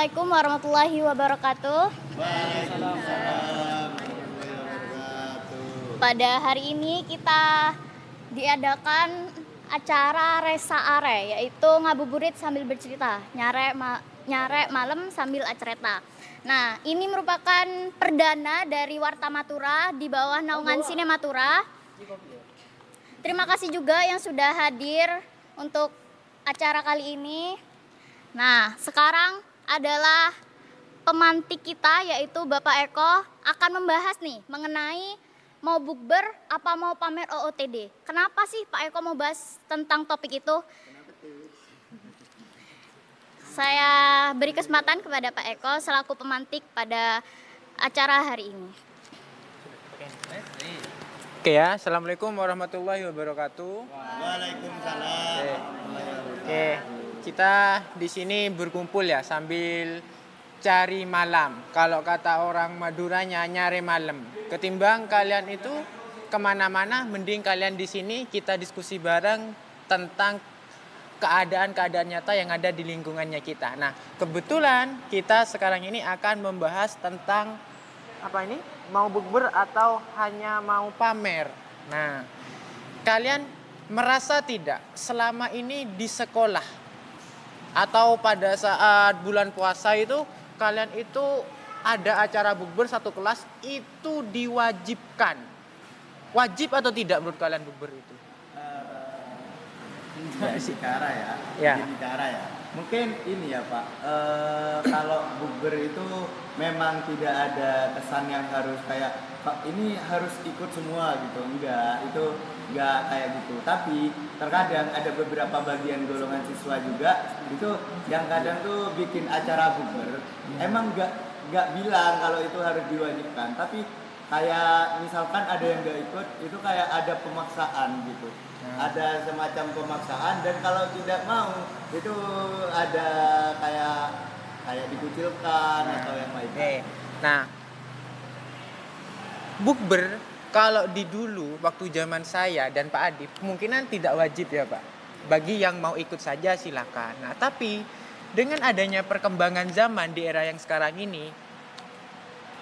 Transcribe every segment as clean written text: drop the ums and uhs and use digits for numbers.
Assalamualaikum warahmatullahi wabarakatuh. Waalaikumsalam warahmatullahi wabarakatuh. Pada hari ini kita diadakan acara Resa Are, yaitu ngabuburit sambil bercerita, nyare malam sambil acereta. Nah, ini merupakan perdana dari Warta Matura di bawah naungan Sinematura. Terima kasih juga yang sudah hadir untuk acara kali ini. Nah, sekarang adalah pemantik kita, yaitu Bapak Eko, akan membahas nih mengenai mau bukber apa mau pamer OOTD. Kenapa sih Pak Eko mau bahas tentang topik itu? Saya beri kesempatan kepada Pak Eko selaku pemantik pada acara hari ini. Oke ya, Assalamualaikum warahmatullahi wabarakatuh. Waalaikumsalam. Oke, kita di sini berkumpul ya sambil cari malam. Kalau kata orang Maduranya nyari malam. Ketimbang kalian itu kemana-mana, mending kalian di sini kita diskusi bareng tentang keadaan-keadaan nyata yang ada di lingkungannya kita. Nah, kebetulan kita sekarang ini akan membahas tentang apa ini? Mau bukber atau hanya mau pamer. Nah, kalian merasa tidak selama ini di sekolah atau pada saat bulan puasa itu kalian itu ada acara bukber satu kelas itu diwajibkan? Wajib atau tidak menurut kalian bukber itu? Bicara ya. Ya. Bicara ya. Mungkin ini ya Pak. Kalau bukber itu memang tidak ada kesan yang harus kayak Pak ini harus ikut semua gitu. Enggak, itu enggak kayak gitu. Tapi terkadang ada beberapa bagian golongan siswa juga itu yang kadang tuh bikin acara bukber. Emang enggak bilang kalau itu harus diwajibkan, tapi kayak misalkan ada yang enggak ikut itu kayak ada pemaksaan gitu. Ada semacam pemaksaan, dan kalau tidak mau itu ada kayak dikucilkan atau yang lain. Nah, bukber kalau di dulu waktu zaman saya dan Pak Adip kemungkinan tidak wajib ya Pak. Bagi yang mau ikut saja silakan. Nah, tapi dengan adanya perkembangan zaman di era yang sekarang ini,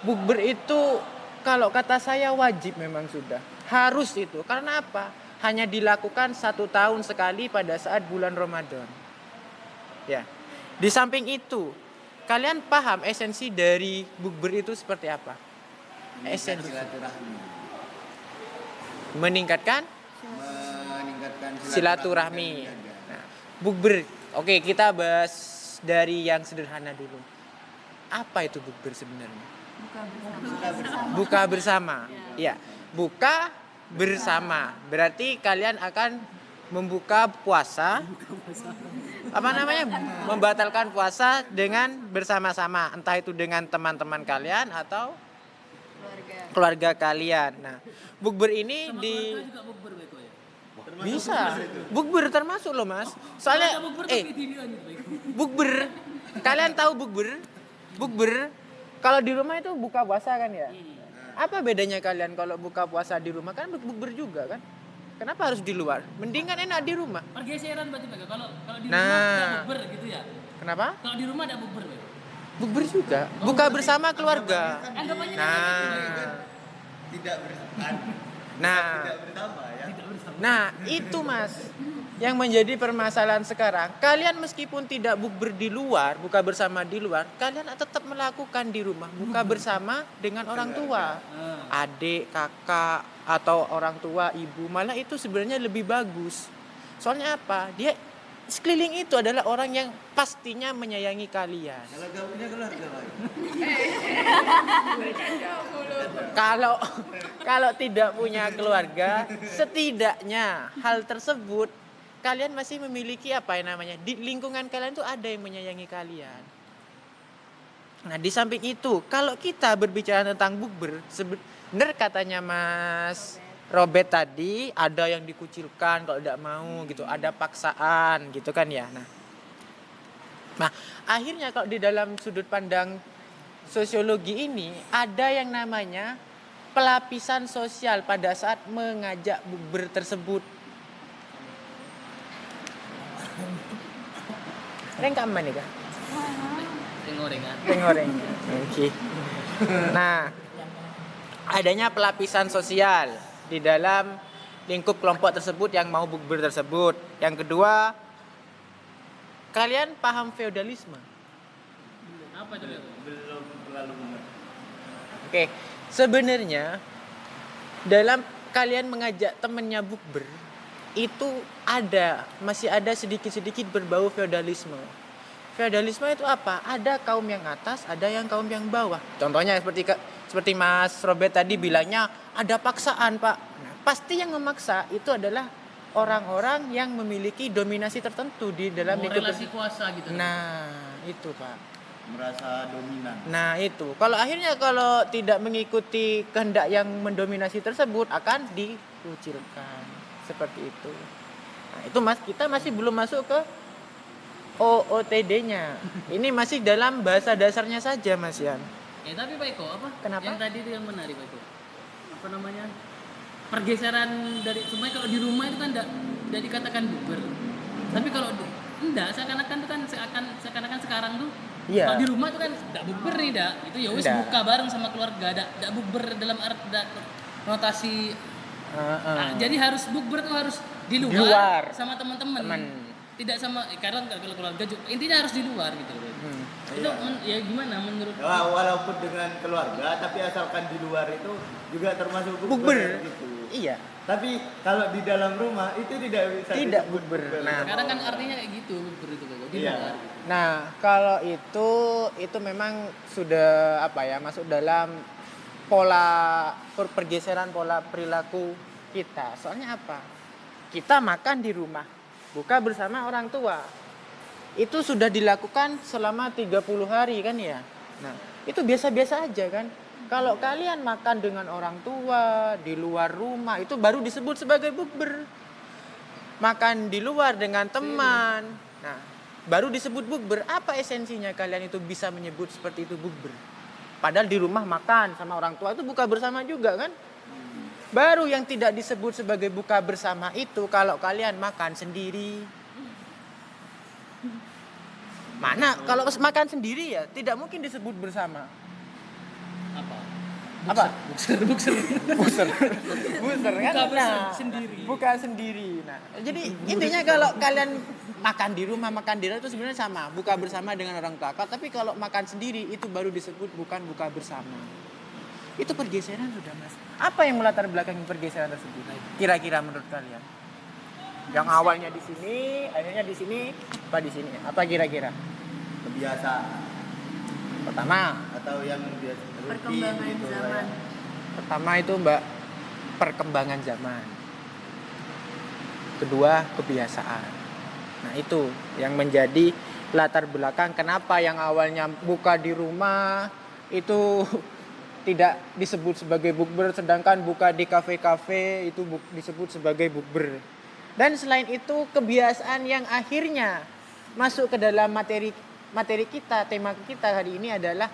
bukber itu kalau kata saya wajib memang sudah. Harus itu. Karena apa? Hanya dilakukan 1 tahun sekali pada saat bulan Ramadan. Ya. Di samping itu, kalian paham esensi dari bukber itu seperti apa? Esensi Silaturahmi. Meningkatkan Silaturahmi. silaturahmi. Nah, bukber. Oke, kita bahas dari yang sederhana dulu. Apa itu bukber sebenarnya? Buka bersama. Ya, buka bersama. Berarti kalian akan membuka puasa. Apa namanya? Membatalkan puasa dengan bersama-sama. Entah itu dengan teman-teman kalian atau keluarga kalian. Nah, bukber ini bisa. Bukber termasuk loh, Mas. Soalnya bukber. Kalian tahu bukber? Bukber kalau di rumah itu buka puasa kan ya? Apa bedanya kalian kalau buka puasa di rumah? Kan bukber juga kan? Kenapa harus di luar? Mendingan enak di rumah. Pergeseran berarti Pak. Kalau di Nah. rumah ada bukber gitu ya. Kenapa? Kalau di rumah ada bukber Pak. Bukber juga. Buka bersama keluarga. Anggapannya Tidak bersama. Nah, Tidak bersama ya. nah itu Mas yang menjadi permasalahan sekarang. Kalian meskipun tidak bukber di luar, buka bersama di luar, kalian tetap melakukan di rumah, buka bersama dengan orang tua, adik, kakak, atau orang tua, ibu. Malah itu sebenarnya lebih bagus. Soalnya apa? Dia sekeliling itu adalah orang yang pastinya menyayangi kalian. Kalau gak punya keluarga Pak. Kalau tidak punya keluarga, setidaknya hal tersebut kalian masih memiliki apa yang namanya di lingkungan kalian tuh ada yang menyayangi kalian. Nah, di samping itu, kalau kita berbicara tentang bukber, benar katanya Mas Robert tadi, ada yang dikucilkan kalau tidak mau gitu, ada paksaan gitu kan ya. Nah, akhirnya kalau di dalam sudut pandang sosiologi ini ada yang namanya pelapisan sosial pada saat mengajak bukber tersebut. Rengkaman nih kak? gorengan. Goreng. Oke. Nah, adanya pelapisan sosial di dalam lingkup kelompok tersebut yang mau bukber tersebut. Yang kedua, kalian paham feodalisme? Apa itu? Bego? Belum terlalu mengerti. Oke, sebenarnya dalam kalian mengajak temennya bukber itu masih ada sedikit-sedikit berbau feodalisme. Feodalisme itu apa? Ada kaum yang atas, ada yang kaum yang bawah. Contohnya seperti Mas Robert tadi bilangnya ada paksaan, Pak. Nah, pasti yang memaksa itu adalah orang-orang yang memiliki dominasi tertentu di dalam lingkup relasi kuasa gitu. Nah, itu, Pak. Merasa dominan. Nah, itu. Kalau tidak mengikuti kehendak yang mendominasi tersebut akan dikucilkan. Seperti itu. Nah, itu Mas, kita masih belum masuk ke OOTD-nya. Ini masih dalam bahasa dasarnya saja, Mas Yan. Tapi Pak Eko, apa? Kenapa? Yang tadi itu yang menarik Pak Eko. Apa namanya? Pergeseran dari semuanya kalau di rumah itu kan enggak dikatakan bukber. Tapi kalau enggak seakan-akan itu kan seakan-akan sekarang tuh Iya. kalau di rumah itu kan enggak bukber nih, enggak. Itu ya wis Nggak. buka bareng sama keluarga, enggak bukber dalam arti notasi. Jadi harus bukber tuh harus di luar, Di luar. sama teman-teman. Teman. Tidak sama karena kalau keluarga juga intinya harus di luar gitu. Itu ya gimana menurut Ya, walaupun dengan keluarga, tapi asalkan di luar itu juga termasuk Bukber. gitu. Iya. Tapi kalau di dalam rumah itu tidak bisa Tidak disebut bukber. Nah, sekarang kan artinya kayak gitu bukber itu Pak, di Iya. luar. Nah, kalau itu memang sudah masuk dalam pola pergeseran pola perilaku kita. Soalnya apa? Kita makan di rumah, buka bersama orang tua. Itu sudah dilakukan selama 30 hari kan ya. Nah, itu biasa-biasa aja kan. Kalau kalian makan dengan orang tua di luar rumah itu baru disebut sebagai bukber. Makan di luar dengan teman. Nah, baru disebut bukber. Apa esensinya kalian itu bisa menyebut seperti itu bukber? Padahal di rumah makan sama orang tua itu buka bersama juga kan? Baru yang tidak disebut sebagai buka bersama itu kalau kalian makan sendiri. Mana kalau makan sendiri ya tidak mungkin disebut bersama. Apa? Bukser. Buser kan? Buka sendiri. Buka sendiri. Nah, jadi intinya kalau kalian makan di rumah, makan di luar itu sebenarnya sama, buka bersama dengan orang tua. Tapi kalau makan sendiri itu baru disebut bukan buka bersama. Itu pergeseran sudah, Mas. Apa yang melatar belakangi pergeseran tersebut? Kira-kira menurut kalian? Yang awalnya di sini, akhirnya di sini, apa di sini? Apa kira-kira? kebiasaan Pertama, atau yang biasa rutin Perkembangan gitu, zaman. Pertama itu Mbak, perkembangan zaman. Kedua, kebiasaan. Nah itu yang menjadi latar belakang kenapa yang awalnya buka di rumah itu tidak disebut sebagai bukber, sedangkan buka di kafe-kafe itu disebut sebagai bukber. Dan selain itu kebiasaan yang akhirnya masuk ke dalam materi kita, tema kita hari ini adalah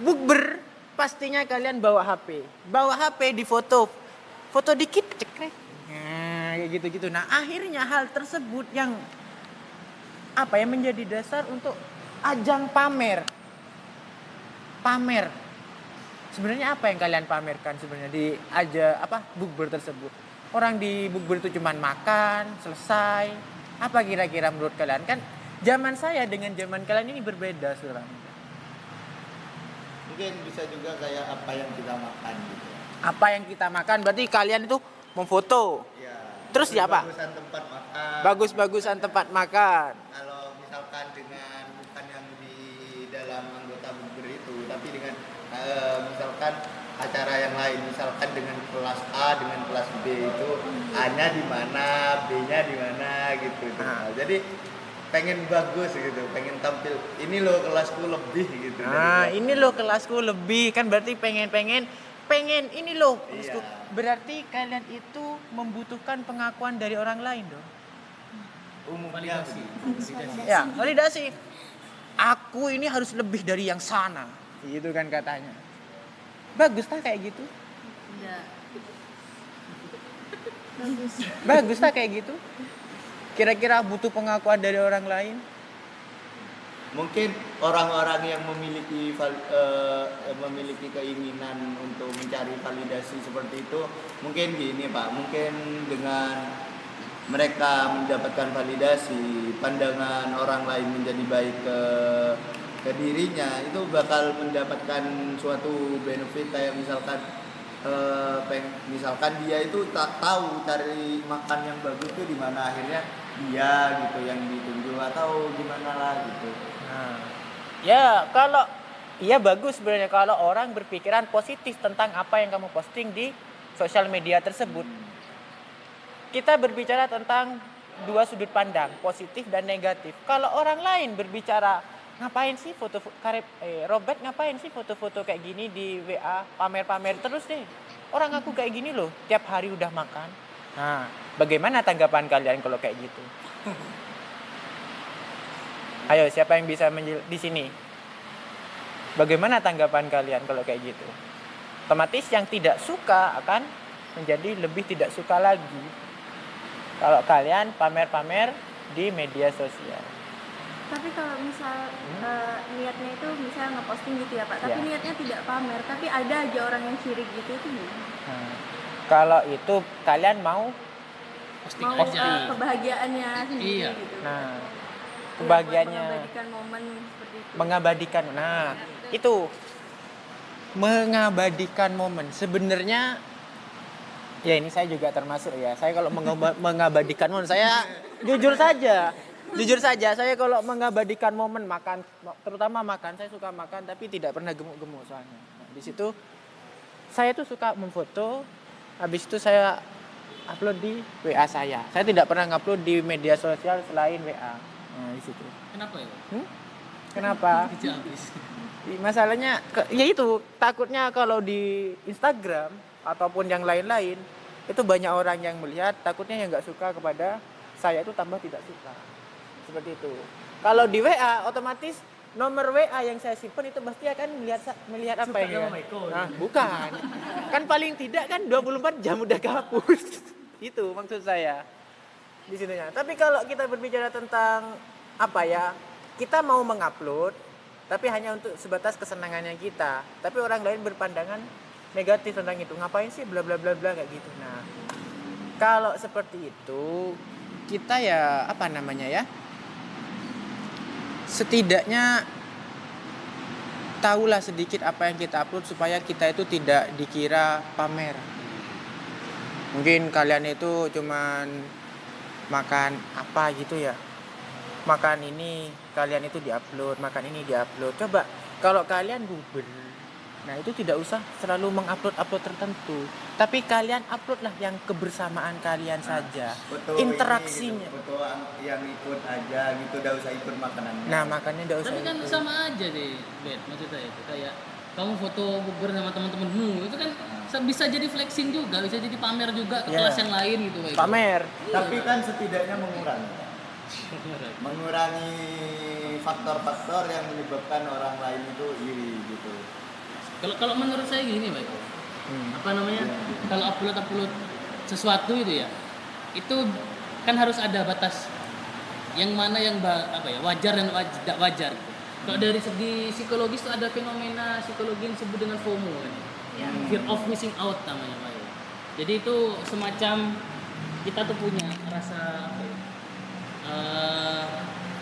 bukber. Pastinya kalian bawa HP. Bawa HP di foto dikit cekrek. Nah, kayak gitu-gitu. Nah, akhirnya hal tersebut yang menjadi dasar untuk ajang pamer. Sebenarnya apa yang kalian pamerkan sebenarnya di bukber tersebut? Orang di bukber itu cuma makan, selesai. Apa kira-kira menurut kalian? Kan zaman saya dengan zaman kalian ini berbeda sekarang. mungkin bisa juga kayak apa yang kita makan gitu. Apa yang kita makan berarti kalian itu memfoto. Ya. Terus ya, Pak? Bagusan tempat makan. Bagus-bagusan tempat makan. Kalau misalkan dengan bukan yang di dalam anggota bukber itu, tapi dengan misalkan acara yang lain, misalkan dengan kelas A dengan kelas B itu A-nya di mana, B-nya di mana gitu. Nah. Jadi pengen bagus gitu, pengen tampil ini loh kelasku lebih gitu. Nah, ini loh kelasku lebih kan berarti pengen ini loh. Iya. Berarti kalian itu membutuhkan pengakuan dari orang lain dong. Umumnya Validasi. Ya, validasi. Aku ini harus lebih dari yang sana. Gitu kan katanya. Bagus tak kayak gitu? Enggak. Bagus tak kayak gitu? Kira-kira butuh pengakuan dari orang lain? Mungkin orang-orang yang memiliki keinginan untuk mencari validasi seperti itu, mungkin gini Pak, mungkin dengan mereka mendapatkan validasi, pandangan orang lain menjadi baik ke dirinya, itu bakal mendapatkan suatu benefit kayak misalkan misalkan dia itu tak tahu cari makan yang bagus itu di mana, akhirnya dia gitu yang ditunjuk atau gimana lah gitu. Nah, ya kalau iya bagus sebenarnya kalau orang berpikiran positif tentang apa yang kamu posting di sosial media tersebut. Kita berbicara tentang dua sudut pandang, positif dan negatif. Kalau orang lain berbicara, ngapain sih Robert ngapain sih foto-foto kayak gini di WA, pamer-pamer terus deh. Orang aku kayak gini loh, tiap hari udah makan. Nah, bagaimana tanggapan kalian kalau kayak gitu? Ayo, siapa yang bisa di sini? Bagaimana tanggapan kalian kalau kayak gitu? Otomatis yang tidak suka akan menjadi lebih tidak suka lagi. Kalau kalian pamer-pamer di media sosial. Tapi kalau misal niatnya itu misal ngeposting gitu ya Pak, tapi Ya. niatnya tidak pamer, tapi ada aja orang yang sirik gitu itu gimana? Nah, kalau itu kalian mau Posting Mau aja. kebahagiaannya sendiri Iya. gitu. nah Ya, kebahagiaannya mengabadikan momen seperti itu. mengabadikan. Nah, itu mengabadikan momen. Sebenarnya ya ini saya juga termasuk ya. Saya kalau mengabadikan momen, saya jujur saja saya kalau mengabadikan momen makan, terutama makan, saya suka makan tapi tidak pernah gemuk-gemuk soalnya. Nah, di situ saya tuh suka memfoto, habis itu saya upload di WA saya. Saya tidak pernah ngupload di media sosial selain WA. Nah, di situ. Kenapa ya? Kenapa? Kerja habis. Masalahnya ya itu, takutnya kalau di Instagram ataupun yang lain-lain itu banyak orang yang melihat, takutnya yang nggak suka kepada saya itu tambah tidak suka. Seperti itu. Kalau di WA otomatis nomor WA yang saya simpan itu pasti akan melihat apa Suka ini sama ya? Michael. Nah, bukan. Kan paling tidak kan 24 jam udah kehapus. Itu maksud saya. Di situnya. Tapi kalau kita berbicara tentang apa ya? Kita mau mengupload tapi hanya untuk sebatas kesenangannya kita. Tapi orang lain berpandangan negatif tentang itu. Ngapain sih bla bla bla bla kayak gitu. Nah, kalau seperti itu kita ya apa namanya ya? Setidaknya tahulah sedikit apa yang kita upload supaya kita itu tidak dikira pamer. Mungkin kalian itu cuman makan apa gitu ya. Makan ini kalian itu diupload, makan ini diupload. Coba kalau kalian Google, nah itu tidak usah selalu mengupload tertentu, tapi kalian uploadlah yang kebersamaan kalian saja, Foto interaksinya. ini, gitu. Foto yang ikut aja gitu, udah usah ikut makanannya. Nah makanya tidak usah. Tapi kan itu. sama aja deh, Bet. Maksud saya itu kayak kamu foto bukber sama teman-temanmu itu kan bisa jadi flexing juga, bisa jadi pamer juga ke Iya. kelas yang lain gitu kayak Pamer. Tapi kan setidaknya mengurangi faktor-faktor yang menyebabkan orang lain itu iri gitu. Kalau menurut saya gini, Pak. Apa namanya? Kalau upload sesuatu itu ya, itu kan harus ada batas yang mana yang wajar dan tidak wajar. Kalau dari segi psikologis itu ada fenomena psikologi yang disebut dengan FOMO kan. Fear of missing out namanya, Pak. Jadi itu semacam kita tuh punya rasa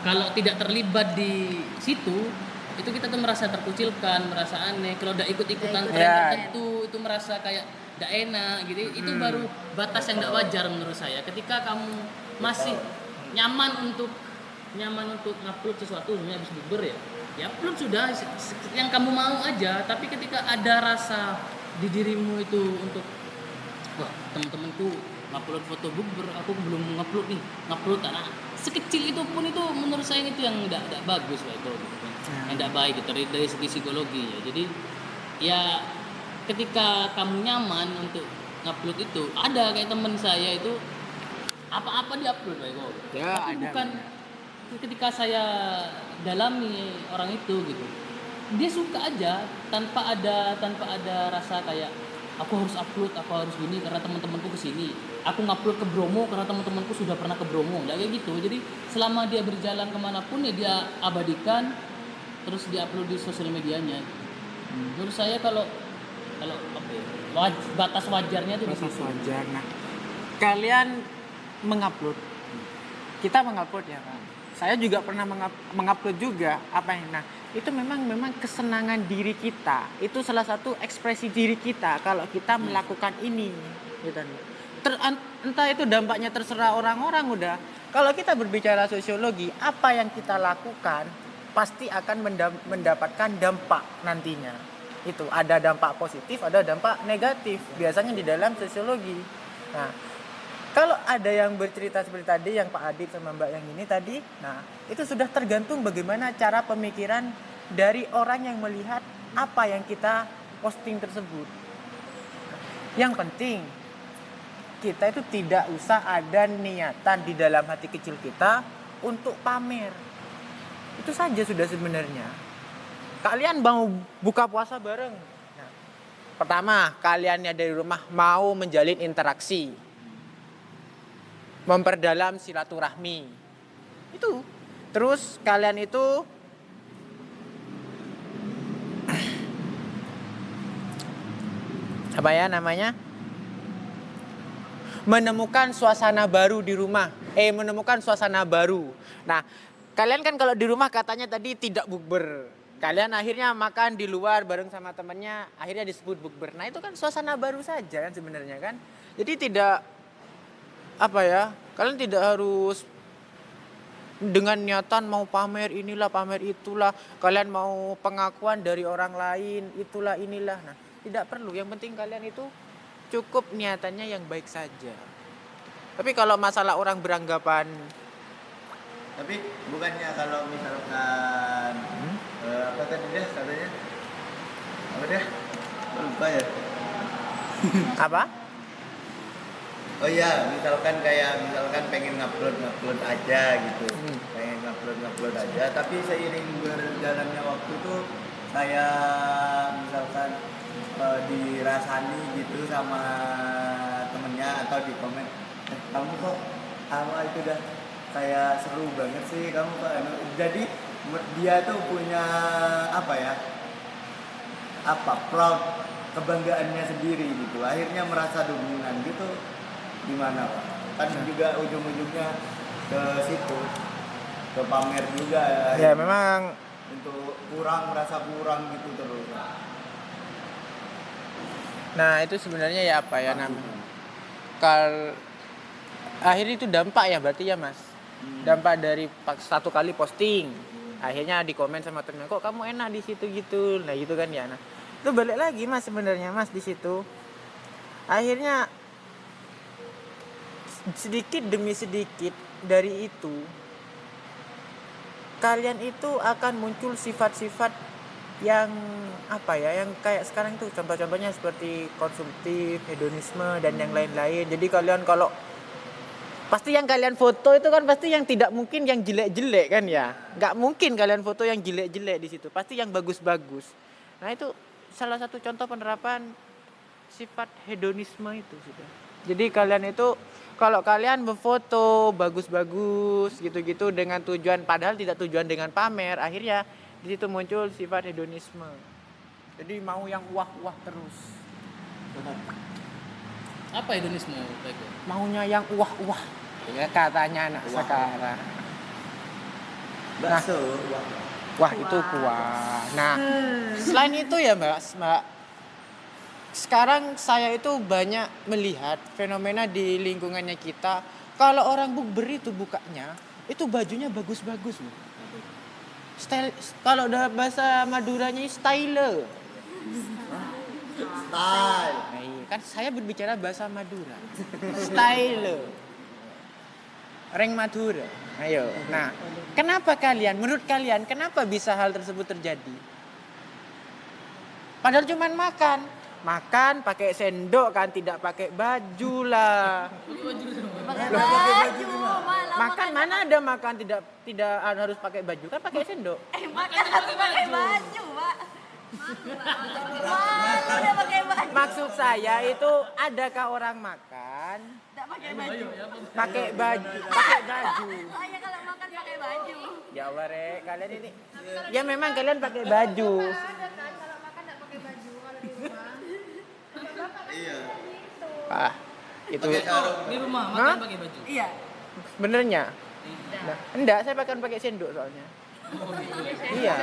kalau tidak terlibat di situ itu kita tuh merasa terkucilkan, merasa aneh. Kalau udah ikut-ikutan tren Ya. tertentu itu merasa kayak tidak enak gitu. Itu baru batas yang tidak wajar menurut saya. Ketika kamu masih nyaman untuk ngupload sesuatu, sebenarnya habis bukber ya upload sudah yang kamu mau aja. Tapi ketika ada rasa di dirimu itu untuk wah teman-temanku ngupload foto bukber, aku belum ngupload nih, ngupload karena sekecil itu pun itu menurut saya itu yang tidak bagus lah itu, yang tidak baik itu dari segi psikologi ya. Jadi ya ketika kamu nyaman untuk ngupload itu, ada kayak teman saya itu apa-apa diupload lah itu. Ya, Tapi ada. bukan ketika saya dalami orang itu gitu, dia suka aja tanpa ada rasa kayak aku harus upload, aku harus gini karena teman-temanku kesini. Aku ngupload ke Bromo karena teman-temanku sudah pernah ke Bromo. Nggak kayak gitu. Jadi selama dia berjalan kemanapun ya dia abadikan, terus dia upload di sosial medianya. Menurut saya kalau apa ya, batas wajarnya tuh di Batas situ. wajar. Nah, kalian mengupload, kita mengupload ya kan. Saya juga pernah mengupload juga apa yang. Nah, itu memang kesenangan diri kita. Itu salah satu ekspresi diri kita kalau kita melakukan ini, gitu. Entah itu dampaknya terserah orang-orang udah. Kalau kita berbicara sosiologi, apa yang kita lakukan pasti akan mendapatkan dampak nantinya. Itu ada dampak positif, ada dampak negatif. Biasanya di dalam sosiologi. Nah, kalau ada yang bercerita seperti tadi, yang Pak Adib sama Mbak yang ini tadi, nah itu sudah tergantung bagaimana cara pemikiran dari orang yang melihat apa yang kita posting tersebut. Yang penting kita itu tidak usah ada niatan di dalam hati kecil kita untuk pamer. Itu saja sudah sebenarnya. Kalian mau buka puasa bareng. Nah, pertama, kaliannya dari rumah mau menjalin interaksi. Memperdalam silaturahmi. Itu. Terus kalian itu apa ya namanya? Menemukan suasana baru di rumah. Menemukan suasana baru. Nah, kalian kan kalau di rumah katanya tadi tidak bukber. Kalian akhirnya makan di luar bareng sama temannya, akhirnya disebut bukber. Nah, itu kan suasana baru saja kan sebenarnya kan. Jadi tidak apa ya? Kalian tidak harus dengan niatan mau pamer inilah, pamer itulah. Kalian mau pengakuan dari orang lain, itulah inilah. Nah, tidak perlu. Yang penting kalian itu cukup niatannya yang baik saja. Tapi kalau masalah orang beranggapan, Tapi bukannya kalau misalkan apa tadi deh katanya? Apa deh? Lupa ya. apa? Oh iya, misalkan pengen ngupload aja gitu. Pengen ngupload aja, tapi seiring berjalannya waktu tuh saya misalkan dirasani gitu sama temennya atau di komen, kamu kok itu dah kayak seru banget sih kamu kok. Jadi dia tuh punya proud, kebanggaannya sendiri gitu. Akhirnya merasa dominan gitu. Gimana Pak? Kan juga ujung-ujungnya ke situ, ke pamer juga. Ya memang Untuk merasa kurang gitu terus. nah itu sebenarnya ya apa ya namanya? Akhirnya itu dampak ya berarti ya Mas. Dampak dari satu kali posting. Akhirnya di komen sama temen, kok kamu enak di situ gitu. Nah, gitu kan ya. Nah, itu balik lagi Mas sebenarnya Mas di situ. Akhirnya sedikit demi sedikit dari itu kalian itu akan muncul sifat-sifat yang yang kayak sekarang itu contoh-contohnya seperti konsumtif, hedonisme dan yang lain-lain. Jadi kalian kalau pasti yang kalian foto itu kan pasti yang tidak mungkin yang jelek-jelek kan ya. Nggak mungkin kalian foto yang jelek-jelek di situ. Pasti yang bagus-bagus. Nah, itu salah satu contoh penerapan sifat hedonisme itu sudah. Jadi kalian itu kalau kalian berfoto bagus-bagus gitu-gitu dengan tujuan padahal tidak tujuan dengan pamer, akhirnya di situ muncul sifat hedonisme. Jadi mau yang wah-wah terus. Apa hedonisme Pak Eko? Maunya yang wah-wah. Ya katanya anak sekarang. Bakso. Wah, itu kuah. Nah, selain itu ya Mbak, sekarang saya itu banyak melihat fenomena di lingkungannya kita. Kalau orang bukber itu bukanya, itu bajunya bagus-bagus loh. Style, kalau udah bahasa Maduranya style. Style. Nah, iya, kan saya berbicara bahasa Madura. Style. Reng Madura. Ayo. Nah, menurut kalian kenapa bisa hal tersebut terjadi? Padahal cuman makan pakai sendok kan, tidak pakai baju lah. Pakai baju, Makan mana ada makan tidak harus pakai baju kan, pakai sendok. makan harus pakai baju, Pak. Malu udah pakai baju. Maksud saya itu adakah orang makan pakai baju? Pakai baju. Oh iya kalau makan pakai baju. Ya Allah, Rek, kalian ini. Ya memang kalian pakai baju. Iya. Ah, itu Pakai sarung. Di rumah Hah? makan pakai baju. Iya. benernya. Nah, enggak, saya pakai sendok soalnya. Iya.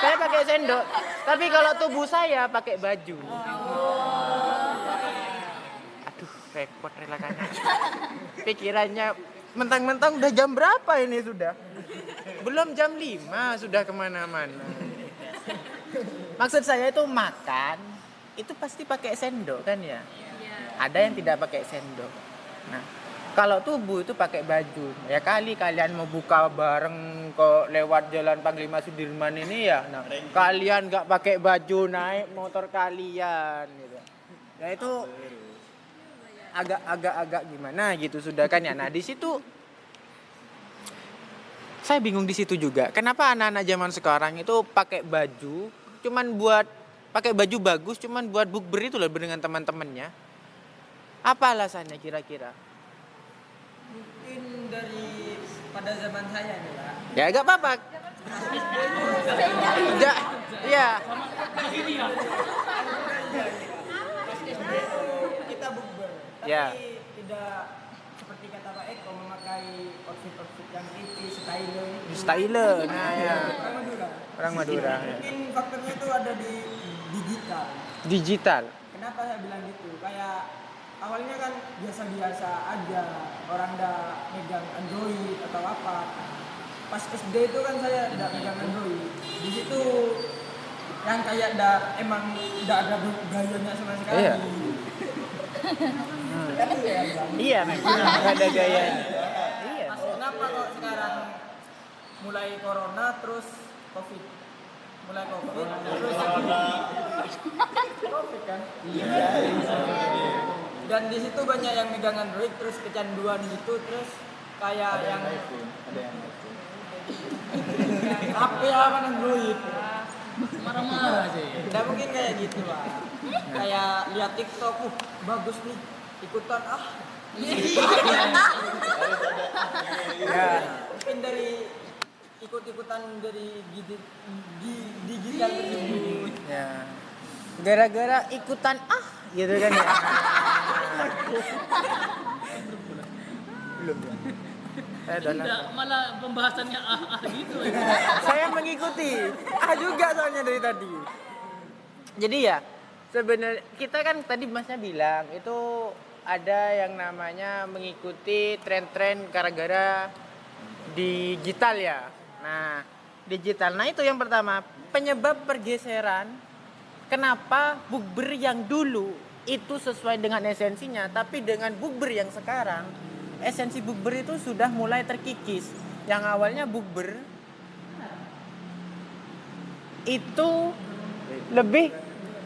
Saya pakai sendok. Tapi kalau tubuh saya pakai baju. Aduh, repot relakannya. Pikirannya mentang-mentang udah jam berapa ini sudah? Belum jam 5 sudah kemana-mana. Maksud saya itu makan, itu pasti pakai sendok kan ya? Ada yang tidak pakai sendok. Nah, kalau tubuh itu pakai baju. Ya kali kalian mau buka bareng kok lewat jalan Panglima Sudirman ini ya. Nah, kalian nggak pakai baju naik motor kalian gitu. Ya itu agak gimana gitu sudah kan ya. Nah, di situ saya bingung di situ juga. Kenapa anak-anak zaman sekarang itu pakai baju cuman buat pakai baju bagus cuman buat bukber itu loh dengan teman-temannya. Apa alasannya kira-kira? Mungkin dari pada zaman saya nih Pak. Ya enggak apa-apa. Ya, iya. Kita bukber, tapi Ya. tidak seperti kata Pak Eko memakai outfit yang tipis, stylish. Style. Nah, ya. Orang Madura. Orang Madura. Ya. Mungkin faktornya itu ada di digital. Digital. Kenapa saya bilang gitu? Kayak awalnya kan biasa-biasa aja, orang dah megang Android atau apa. Pas SD itu kan saya tidak megang Android. Di situ yang kayak emang tidak ada gayanya sama sekali. Iya. Kan itu ya, Bang. Iya, memang nggak ada gayanya. Iya. Mas, kenapa kok sekarang mulai corona terus covid? Mulai covid terus covid kan? Iya. Dan di situ banyak yang megang Android terus kecanduan gitu terus kayak yang Ada yang iPhone. HP apa Android. Marah-marah sih. Tidak mungkin kayak gitu lah. Kayak lihat TikTok, bagus nih, ikutan Ya. Mungkin dari ikut-ikutan dari digital tersebut. Ya. Gara-gara ikutan gitu kan ya. Belum. Saya udah Tidak, malah pembahasannya gitu. Saya mengikuti. Juga soalnya dari tadi. Jadi ya, sebenarnya kita kan tadi Masnya bilang itu ada yang namanya mengikuti tren-tren gara-gara digital ya. Nah, digital. Nah, itu yang pertama, penyebab pergeseran kenapa bukber yang dulu itu sesuai dengan esensinya, tapi dengan bukber yang sekarang esensi bukber itu sudah mulai terkikis. Yang awalnya bukber itu lebih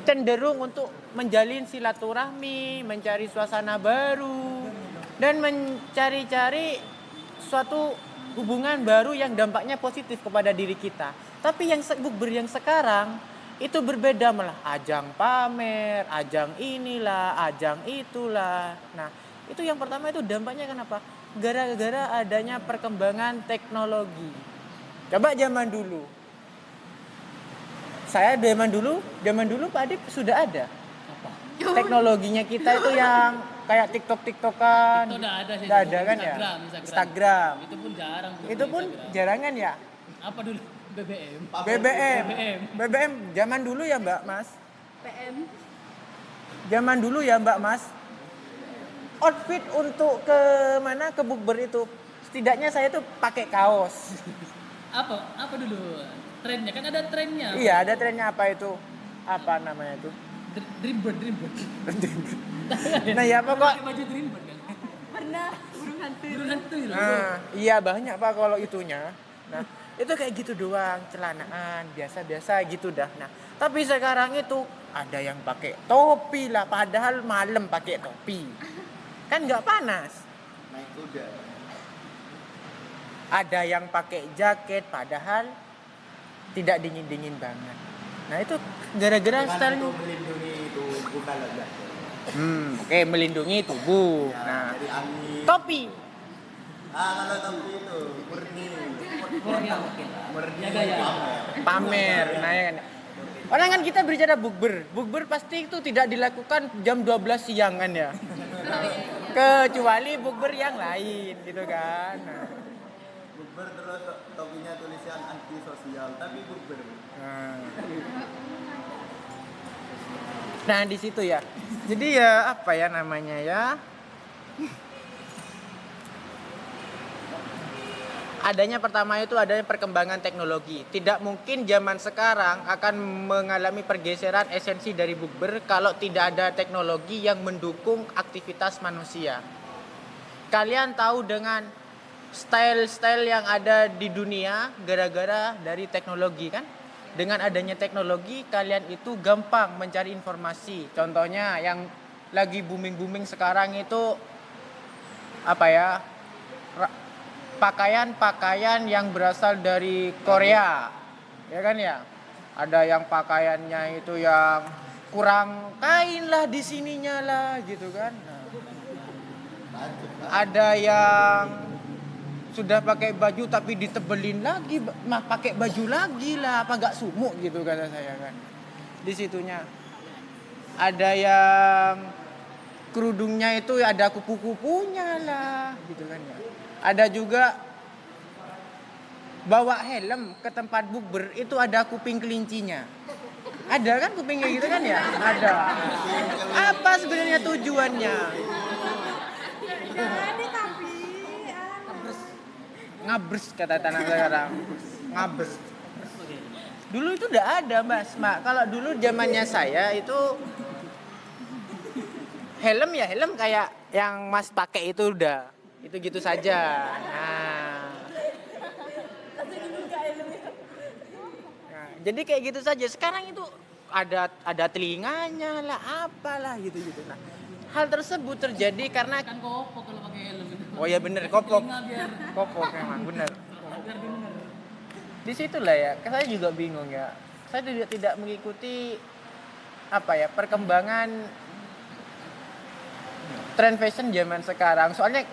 cenderung untuk menjalin silaturahmi, mencari suasana baru, dan mencari-cari suatu hubungan baru yang dampaknya positif kepada diri kita. Tapi yang bukber yang sekarang itu berbeda, malah ajang pamer, ajang inilah, ajang itulah. Nah, itu yang pertama itu dampaknya kenapa? Gara-gara adanya perkembangan teknologi. Coba zaman dulu. Saya zaman dulu Pak Adip sudah ada. Teknologinya kita itu yang kayak TikTok-TikTokan. Itu udah ada sih. Udah ada kan ya? Instagram. Itu pun jarang. Itu pun jarangan ya? Apa dulu? BBM. BBM zaman dulu ya Mbak Mas? PM. Zaman dulu ya Mbak Mas? Outfit untuk ke mana, ke bukber itu setidaknya saya tuh pakai kaos. Apa dulu? Trennya kan ada trennya. Iya, ada trennya apa itu? Apa namanya itu? Dreambird. Nah, ya pokok. Pakai baju Dreambird kan. Pernah burung hantu. Burung hantu loh. Nah, iya banyak Pak kalau itunya. Nah, itu kayak gitu doang, celanaan biasa-biasa gitu dah. Nah, tapi sekarang itu ada yang pakai topi lah, padahal malam pakai topi. Kan nggak panas. Naik kuda. Ada yang pakai jaket padahal tidak dingin-dingin banget. Nah itu gara-gara Dengan style. untuk melindungi tubuh kalau enggak. Oke, melindungi tubuh. Ya, Nah, dari angin. topi. Kalau topi itu murni. Murni Gaya. pamer. Pamer. Nah, ya kan. Orang kan kita berbicara bukber. Bukber pasti itu tidak dilakukan jam 12 siang kan ya. Kecuali bukber yang lain gitu kan. Nah. Bukber terus topinya tulisan anti sosial tapi bukber. Nah, di situ ya. Jadi ya apa ya namanya ya? Adanya pertama itu adanya perkembangan teknologi. Tidak mungkin zaman sekarang akan mengalami pergeseran esensi dari bukber kalau tidak ada teknologi yang mendukung aktivitas manusia. Kalian tahu dengan style-style yang ada di dunia gara-gara dari teknologi kan? Dengan adanya teknologi kalian itu gampang mencari informasi. Contohnya yang lagi booming-booming sekarang itu apa ya? Pakaian-pakaian yang berasal dari Korea. Ya kan ya? Ada yang pakaiannya itu yang kurang kain lah di sininya lah gitu kan. Nah. Ada yang sudah pakai baju tapi ditebelin lagi, pakai baju lagi lah, apa gak sumuk gitu kata saya kan. Di situnya. Ada yang kerudungnya itu ada kupu-kupunya lah gitu kan ya. Ada juga bawa helm ke tempat bukber itu ada kuping kelincinya. Ada kan kupingnya gitu kan ya? Ada. Apa sebenarnya tujuannya? Ngabers kata tanah sekarang. Ngabers. Dulu itu udah ada Mas. Kalau dulu zamannya saya itu helm ya helm kayak yang Mas pakai itu udah itu gitu saja. Nah, jadi kayak gitu saja. Sekarang itu ada telinganya lah, apalah gitu-gitu. Nah, hal tersebut terjadi karena Kan kopok kalau pakai helm itu. oh ya bener kopok. Telinga biar Kopok memang bener. didengar. Di situlah ya, saya juga bingung ya. Saya tidak mengikuti apa ya perkembangan tren fashion zaman sekarang. Soalnya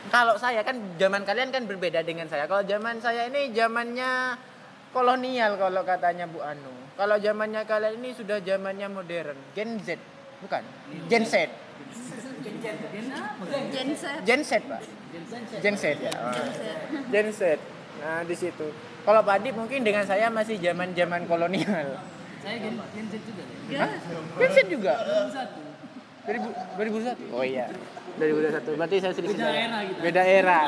kalau saya kan zaman kalian kan berbeda dengan saya. Kalau zaman saya ini zamannya kolonial kalau katanya Bu Anu. Kalau zamannya kalian ini sudah zamannya modern. Gen Z, bukan? Gen Z. Gen Z, Pak. Gen Z ya. Gen Z. Nah, di situ. Kalau Pak Adip mungkin dengan saya masih zaman-zaman kolonial. Saya Gen Z juga. Hah? Gen Z juga? 2001. 2001. Oh iya. 2021. Berarti saya sedikit Beda salah. era gitu. Beda era.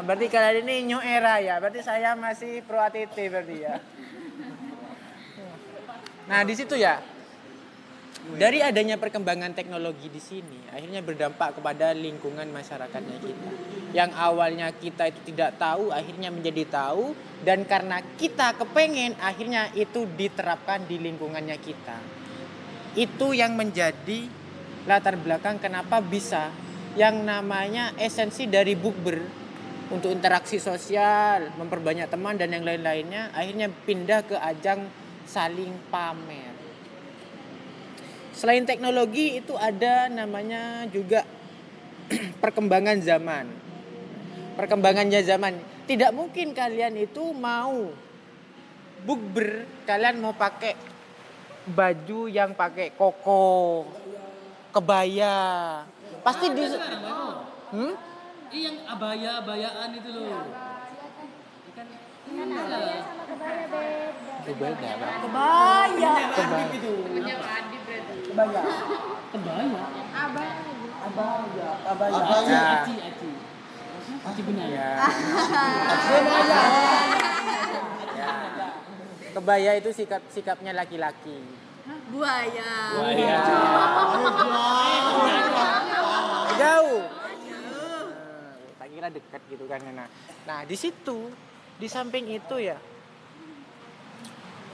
Berarti kalian ini new era ya. Berarti saya masih pro ATT berarti ya. Nah, di situ ya. Dari adanya perkembangan teknologi di sini, akhirnya berdampak kepada lingkungan masyarakatnya kita. Yang awalnya kita itu tidak tahu, akhirnya menjadi tahu. Dan karena kita kepengen, akhirnya itu diterapkan di lingkungannya kita. Itu yang menjadi latar belakang kenapa bisa yang namanya esensi dari bukber untuk interaksi sosial, memperbanyak teman dan yang lain-lainnya akhirnya pindah ke ajang saling pamer. Selain teknologi itu ada namanya juga perkembangan zaman. Perkembangannya zaman. Tidak mungkin kalian itu mau bukber, kalian mau pakai baju yang pakai koko, kebaya. Pasti di Yang abaya-abayaan itu loh. Kan Abaya sama kebaya beda. Itu beda, Pak. Kebaya. Kebaya. kebaya. Abaya. Ya. Aci. Aci benar. Ya. Ya. Kebaya itu sikapnya laki-laki. Buaya. Buaya. Jauh. Tak kira dekat gitu kan. Nah, di situ, di samping itu ya.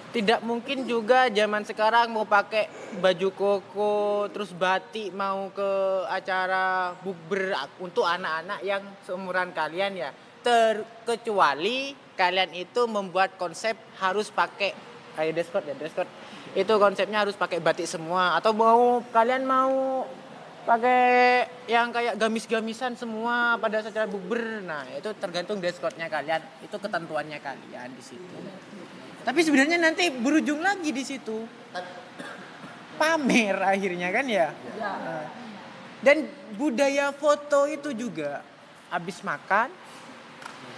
Tidak mungkin juga zaman sekarang mau pakai baju koko terus batik mau ke acara bukber untuk anak-anak yang seumuran kalian ya. Terkecuali kalian itu membuat konsep harus pakai kayak dress code. Itu konsepnya harus pakai batik semua, atau kalian mau pakai yang kayak gamis-gamisan semua pada acara bukber. Nah, itu tergantung dress code-nya kalian, itu ketentuannya kalian di situ. Tapi sebenarnya nanti berujung lagi di situ. Pamer akhirnya kan ya. Nah, dan budaya foto itu juga habis makan,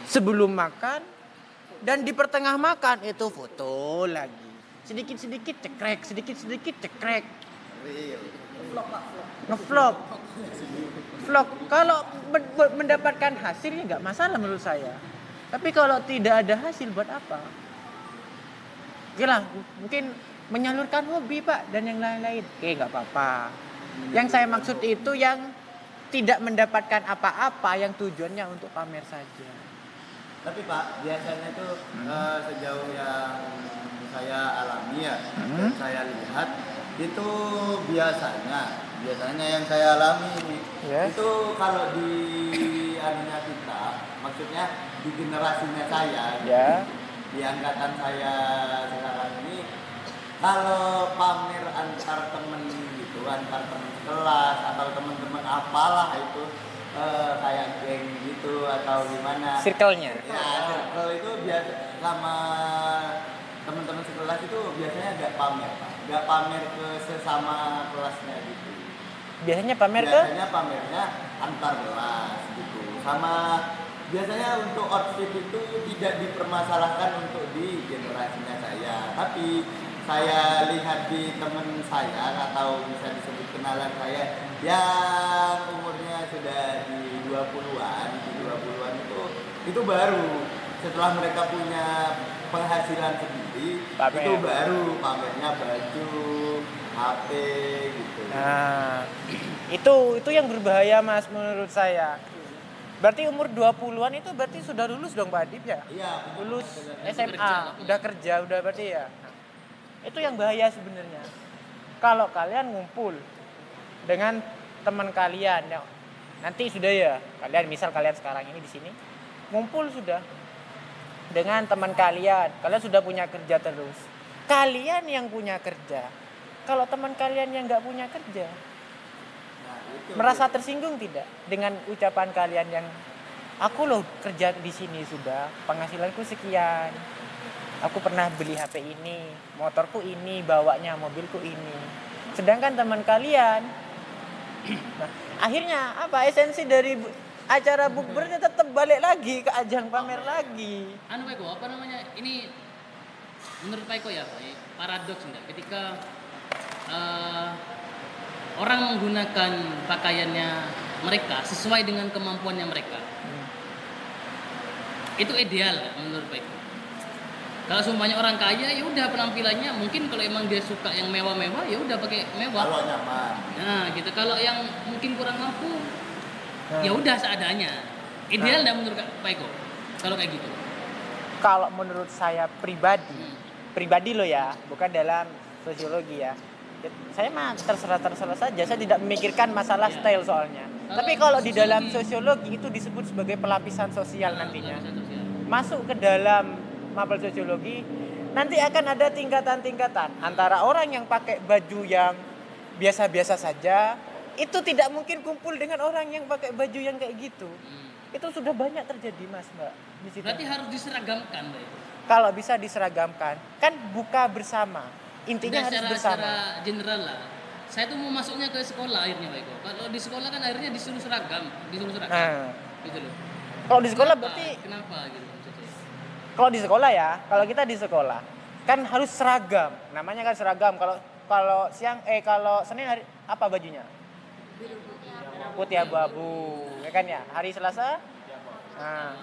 sebelum makan, dan di pertengah makan itu foto lagi. Sedikit-sedikit cekrek. Ngevlog. Vlog. Kalau mendapatkan hasil ya nggak masalah menurut saya. Tapi kalau tidak ada hasil buat apa? Oke lah, mungkin menyalurkan hobi Pak dan yang lain-lain. Oke, nggak apa-apa. Yang saya maksud itu yang tidak mendapatkan apa-apa, yang tujuannya untuk pamer saja. Tapi Pak, biasanya tuh sejauh yang saya alami ya, dan saya lihat itu biasanya yang saya alami ini, itu kalau di anunya kita, maksudnya di generasinya saya, di angkatan saya sekarang ini, kalau pamer antar temen gitu, antar temen kelas atau teman-teman apalah itu, kayak geng gitu atau gimana, Circle-nya. ya circle itu biasa sama teman-teman sekelas itu biasanya nggak pamer ke sesama kelasnya gitu. Biasanya Pamernya antar kelas gitu. Sama biasanya untuk outfit itu tidak dipermasalahkan untuk di generasinya saya, tapi saya lihat di teman saya atau bisa disebut kenalan saya yang umurnya sudah di 20-an itu baru setelah mereka punya penghasilan sendiri, pamer. Itu baru pamernya baju, HP gitu. Nah, itu yang berbahaya Mas menurut saya. Berarti umur 20-an itu berarti sudah lulus dong Pak Adib ya? Iya, Lulus SMA, udah kerja, udah berarti ya. Nah, itu yang bahaya sebenarnya. Kalau kalian ngumpul dengan teman kalian, ya, nanti sudah ya, misal kalian sekarang ini di sini ngumpul sudah dengan teman kalian sudah punya kerja terus. Kalian yang punya kerja, kalau teman kalian yang nggak punya kerja, merasa tersinggung tidak dengan ucapan kalian yang aku loh kerja di sini sudah, penghasilanku sekian, aku pernah beli HP ini, motorku ini, bawanya mobilku ini. Sedangkan teman kalian, nah, akhirnya apa esensi dari acara bukbernya tetap balik lagi ke ajang pamer lagi. Anu Pak Eko, apa namanya? Ini menurut Pak Eko ya, paradoks enggak? Ketika orang menggunakan pakaiannya mereka sesuai dengan kemampuannya mereka. Itu ideal menurut Pak Eko. Kalau semuanya orang kaya ya udah penampilannya mungkin kalau emang dia suka yang mewah-mewah ya udah pakai mewah. Kalau nyaman. Nah, gitu. Kalau yang mungkin kurang mampu ya udah seadanya. Ideal enggak menurut Pak Eko? Kalau kayak gitu. Kalau menurut saya pribadi loh ya, bukan dalam sosiologi ya. Saya mah terserah saja, saya tidak memikirkan masalah style soalnya. Tapi kalau di dalam sosiologi itu disebut sebagai pelapisan sosial nantinya. Masuk ke dalam mapel sosiologi, nanti akan ada tingkatan-tingkatan antara orang yang pakai baju yang biasa-biasa saja, itu tidak mungkin kumpul dengan orang yang pakai baju yang kayak gitu. Itu sudah banyak terjadi Mas Mbak di situ. Berarti harus diseragamkan, Pak. Kalau bisa diseragamkan, kan buka bersama. Intinya udah harus secara, bersama. Secara general lah. Saya tuh mau masuknya ke sekolah akhirnya, Pak Eko. Kalau di sekolah kan akhirnya disuruh seragam. Nah, Gitu loh. kalau di sekolah berarti Kenapa gitu maksudnya? kalau di sekolah ya, kalau kita di sekolah kan harus seragam. Namanya kan seragam. Kalau siang kalau Senin hari apa bajunya? Putih abu-abu, ya kan ya. Hari Selasa, nah,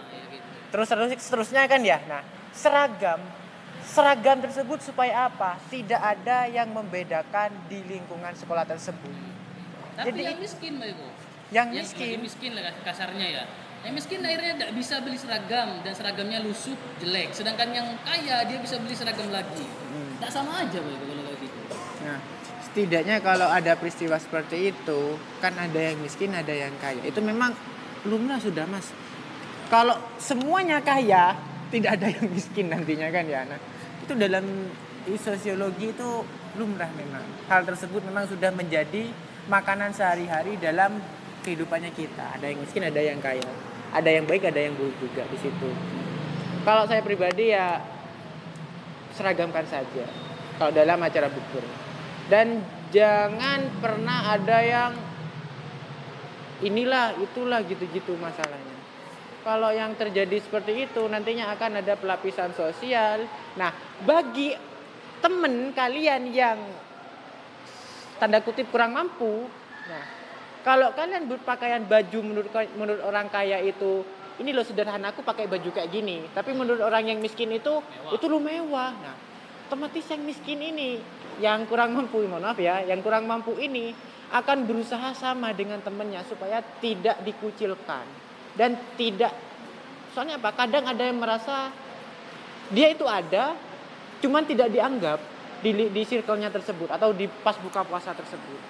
terusnya kan ya. Nah, seragam tersebut supaya apa? Tidak ada yang membedakan di lingkungan sekolah tersebut. Tapi Jadi, yang miskin, Pak Eko. Yang miskin lah kasarnya ya. Yang miskin akhirnya tidak bisa beli seragam dan seragamnya lusuh, jelek. Sedangkan yang kaya dia bisa beli seragam lagi. Tak sama aja, Pak Eko, kalau kayak gitu. Nah, setidaknya kalau ada peristiwa seperti itu, kan ada yang miskin, ada yang kaya. Itu memang lumrah sudah, Mas. kalau semuanya kaya, tidak ada yang miskin nantinya kan ya. Nah, itu dalam sosiologi itu lumrah memang. Hal tersebut memang sudah menjadi makanan sehari-hari dalam kehidupannya kita. Ada yang miskin, ada yang kaya. Ada yang baik, ada yang buruk juga di situ. Kalau saya pribadi ya seragamkan saja kalau dalam acara bukber. Dan jangan pernah ada yang inilah, itulah gitu-gitu masalahnya. Kalau yang terjadi seperti itu nantinya akan ada pelapisan sosial. Nah, bagi temen kalian yang tanda kutip kurang mampu, nah kalau kalian berpakaian baju menurut orang kaya itu ini loh sederhana, aku pakai baju kayak gini, tapi menurut orang yang miskin itu lu mewah. Nah, otomatis yang miskin ini, yang kurang mampu, mohon maaf ya, yang kurang mampu ini akan berusaha sama dengan temennya supaya tidak dikucilkan. Dan tidak, soalnya apa? Kadang ada yang merasa dia itu ada, cuman tidak dianggap di circle-nya tersebut atau di pas buka puasa tersebut.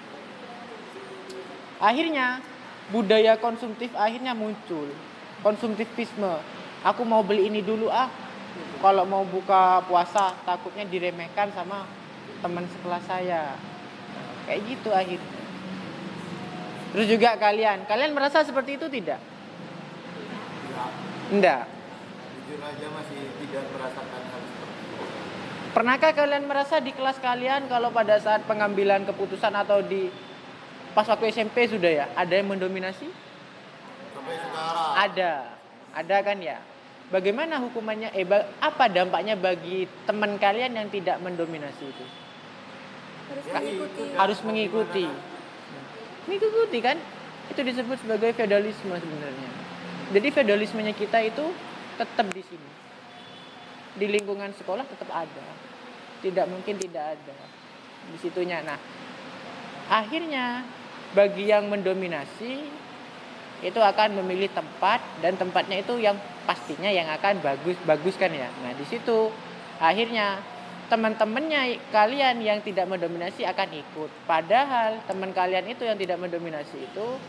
Akhirnya budaya konsumtif akhirnya muncul, konsumtivisme. Aku mau beli ini dulu kalau mau buka puasa takutnya diremehkan sama teman sekelas saya. Kayak gitu akhirnya. Terus juga kalian merasa seperti itu tidak? Enggak. Jujur aja masih tidak merasakan hal seperti itu. Pernahkah kalian merasa di kelas kalian kalau pada saat pengambilan keputusan atau di pas waktu SMP sudah ya, ada yang mendominasi? Sampai sekarang. Ada kan ya? Bagaimana hukumannya? Apa dampaknya bagi teman kalian yang tidak mendominasi itu? Harus mengikuti. Mengikuti kan? Itu disebut sebagai feodalisme sebenarnya. Jadi feodalismenya kita itu tetap di sini. Di lingkungan sekolah tetap ada. Tidak mungkin tidak ada. Di situnya. Nah, akhirnya bagi yang mendominasi itu akan memilih tempat, dan tempatnya itu yang pastinya yang akan bagus kan ya. Nah, di situ akhirnya teman-temannya kalian yang tidak mendominasi akan ikut. Padahal teman kalian itu yang tidak mendominasi itu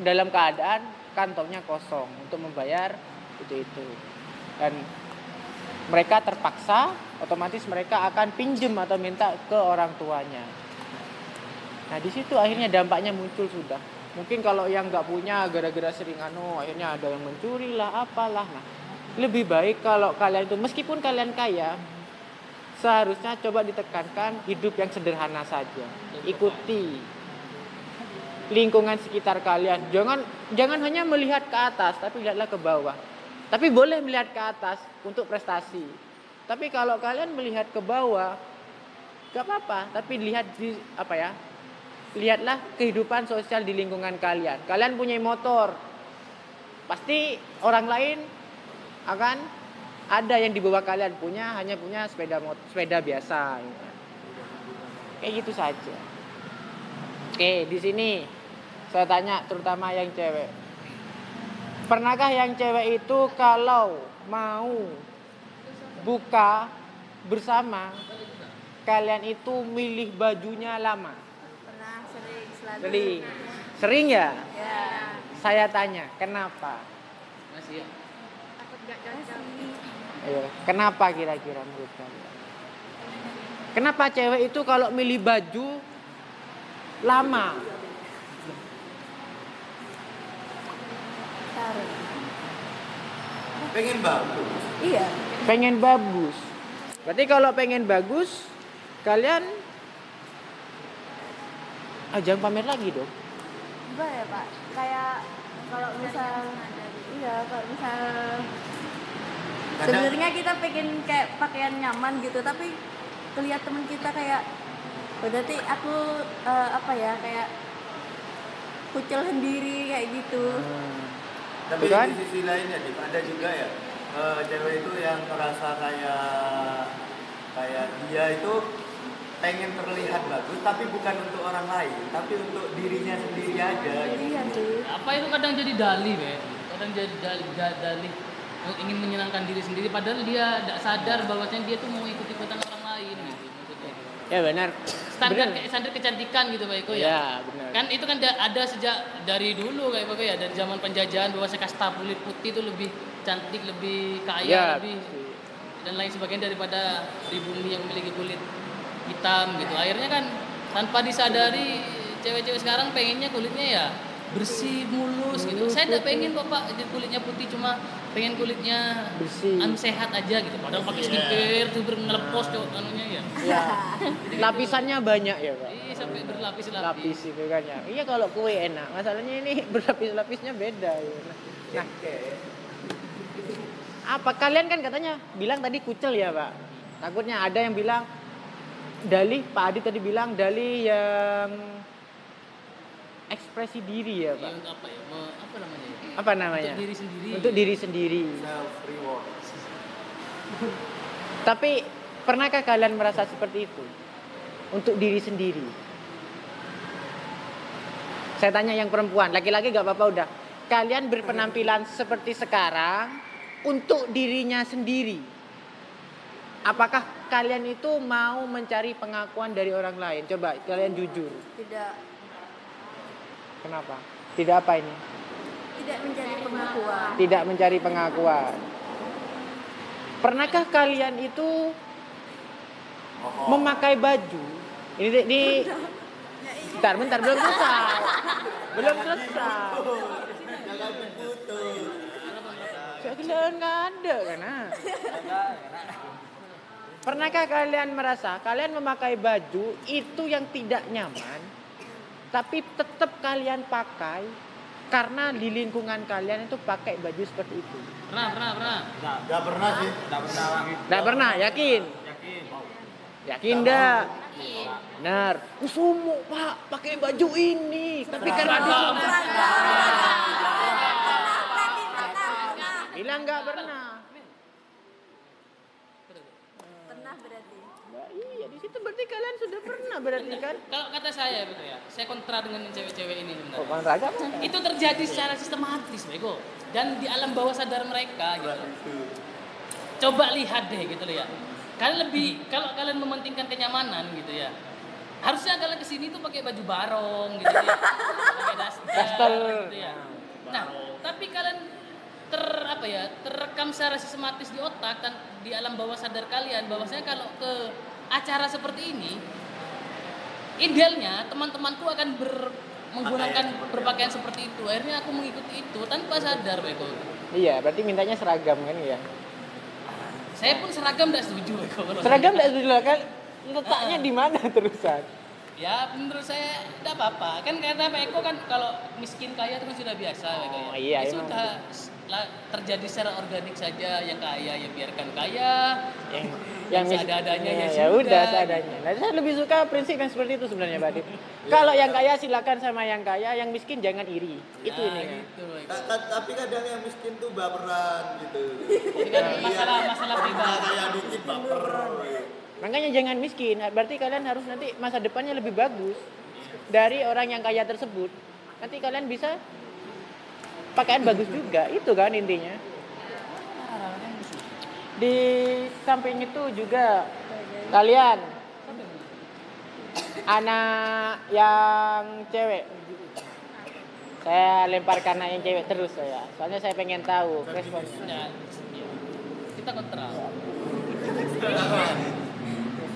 dalam keadaan kantongnya kosong untuk membayar itu. Dan mereka terpaksa, otomatis mereka akan pinjam atau minta ke orang tuanya. Nah, di situ akhirnya dampaknya muncul sudah. Mungkin kalau yang nggak punya gara-gara sering akhirnya ada yang mencuri lah, apalah. Nah, lebih baik kalau kalian itu meskipun kalian kaya, seharusnya coba ditekankan hidup yang sederhana saja. Ikuti lingkungan sekitar kalian. Jangan hanya melihat ke atas, tapi lihatlah ke bawah. Tapi boleh melihat ke atas untuk prestasi. Tapi kalau kalian melihat ke bawah, gak apa-apa. Tapi lihatlah kehidupan sosial di lingkungan kalian. Kalian punya motor, pasti orang lain akan ada yang di bawah kalian hanya punya sepeda biasa. Kayak gitu saja. Oke, di sini saya tanya terutama yang cewek. Pernahkah yang cewek itu kalau mau buka bersama, kalian itu milih bajunya lama? Pernah, selalu. Sering ya? Ya. Saya tanya, kenapa? Masih ya. Takut gak cocok. Ayo, kenapa kira-kira menurut kalian? Kenapa cewek itu kalau milih baju lama? Pengen bagus. Iya. Pengen bagus. Berarti kalau pengen bagus, kalian jangan pamer lagi dong. Enggak ya Pak, kayak kalau misal sebenarnya kita pengen kayak pakaian nyaman gitu, tapi kelihat teman kita kayak berarti aku kayak kucil sendiri kayak gitu. Tapi Bukan? di sisi lainnya ada juga ya cewek itu yang merasa kayak dia itu pengen terlihat bagus, tapi bukan untuk orang lain, tapi untuk dirinya sendiri aja. Iya tuh. Apa itu kadang jadi dalih, kadang jadi dalih ingin menyenangkan diri sendiri, padahal dia tidak sadar bahwasanya dia tuh mau ikut-ikutan orang lain gitu maksudnya. Ya benar. standar kecantikan gitu Pak Eko ya. Ya, benar. Kan itu kan ada sejak dari dulu kayak Pak Eko ya, dari zaman penjajahan bahwa kasta kulit putih itu lebih cantik, lebih kaya, Ya, lebih dan lain sebagainya daripada pribumi yang memiliki kulit hitam gitu. Akhirnya kan tanpa disadari cewek-cewek sekarang pengennya kulitnya ya bersih, mulus gitu. Saya tidak pengen kok Pak kulitnya putih, cuma pengen kulitnya Bersih. sehat aja gitu. Padahal pakai skincare tuh ngelepos cowok anunya ya. Ya, lapisannya banyak ya Pak. Iya sampai berlapis-lapis. Lapis itu kan ya. Iya kalau kue enak, masalahnya ini berlapis-lapisnya beda ya. Nah, apa kalian kan katanya bilang tadi kucel ya Pak. Takutnya ada yang bilang dalih, Pak Adi tadi bilang dalih yang ekspresi diri ya Iya, Pak. untuk apa ya? Apa namanya? Ya? Apa namanya? Untuk diri sendiri. Untuk diri sendiri. Self reward. Tapi pernahkah kalian merasa seperti itu? Untuk diri sendiri. Saya tanya yang perempuan, laki-laki gak apa-apa udah. Kalian berpenampilan seperti sekarang untuk dirinya sendiri. Apakah kalian itu mau mencari pengakuan dari orang lain? Coba kalian jujur. Tidak Kenapa? Tidak apa ini? mencari pengakuan. Tidak mencari pengakuan. Pernahkah kalian itu memakai baju? Ini bentar belum selesai. Belum selesai. Saya kira nggak ada karena. Pernahkah kalian merasa kalian memakai baju itu yang tidak nyaman, tapi tetap kalian pakai karena di lingkungan kalian itu pakai baju seperti itu? Pernah. Nggak pernah sih. Nggak pernah, yakin? Yakin dah? Benar. Kusumo Pak, pakai baju ini, tapi karena bilang nggak pernah. Pernah berarti. Nah, iya, di situ berarti kalian sudah pernah berarti kan? Kalau kata saya betul ya, saya kontra dengan cewek-cewek ini sebenarnya. Oh, Bang Raga apa? Itu terjadi secara sistematis, Bego. Dan di alam bawah sadar mereka gitu. Coba lihat deh gitu loh ya. Kalian lebih kalau kalian mementingkan kenyamanan gitu ya. Harusnya kalian kesini tuh pakai baju barong gitu ya. Pakai daster gitu ya. Nah, tapi kalian terekam secara sistematis di otak dan di alam bawah sadar kalian bahwasanya kalau ke acara seperti ini idealnya teman-temanku akan menggunakan berpakaian seperti itu. Akhirnya aku mengikuti itu tanpa sadar, Beko. Iya, berarti mintanya seragam kan ya? Saya pun seragam tidak setuju, Beko. Seragam tidak setuju kan? Letaknya di mana terusan? Ya menurut saya tidak apa-apa. Kan kata Pak Eko kan kalau miskin kaya itu kan sudah biasa. Beko, ya. Iya, Ya emang. sudah terjadi secara organik saja. Yang kaya ya biarkan kaya. Yang seadanya ya udah seadanya. Nah, saya lebih suka prinsip yang seperti itu sebenarnya, Pak Adit. Kalau yang kaya silakan sama yang kaya, yang miskin jangan iri. Itu Nah, ini kan. gitu, Beko. Tapi kadang yang miskin tuh baperan gitu. Ini kan masalah pribadi. Kayak dikit baper. Makanya jangan miskin. Berarti kalian harus nanti masa depannya lebih bagus dari orang yang kaya tersebut. Nanti kalian bisa pakaian bagus juga. Itu kan intinya. Di samping itu juga kalian anak yang cewek, saya lemparkan anak yang cewek terus saya. Soalnya saya pengen tahu responnya. Ya, kita kontra.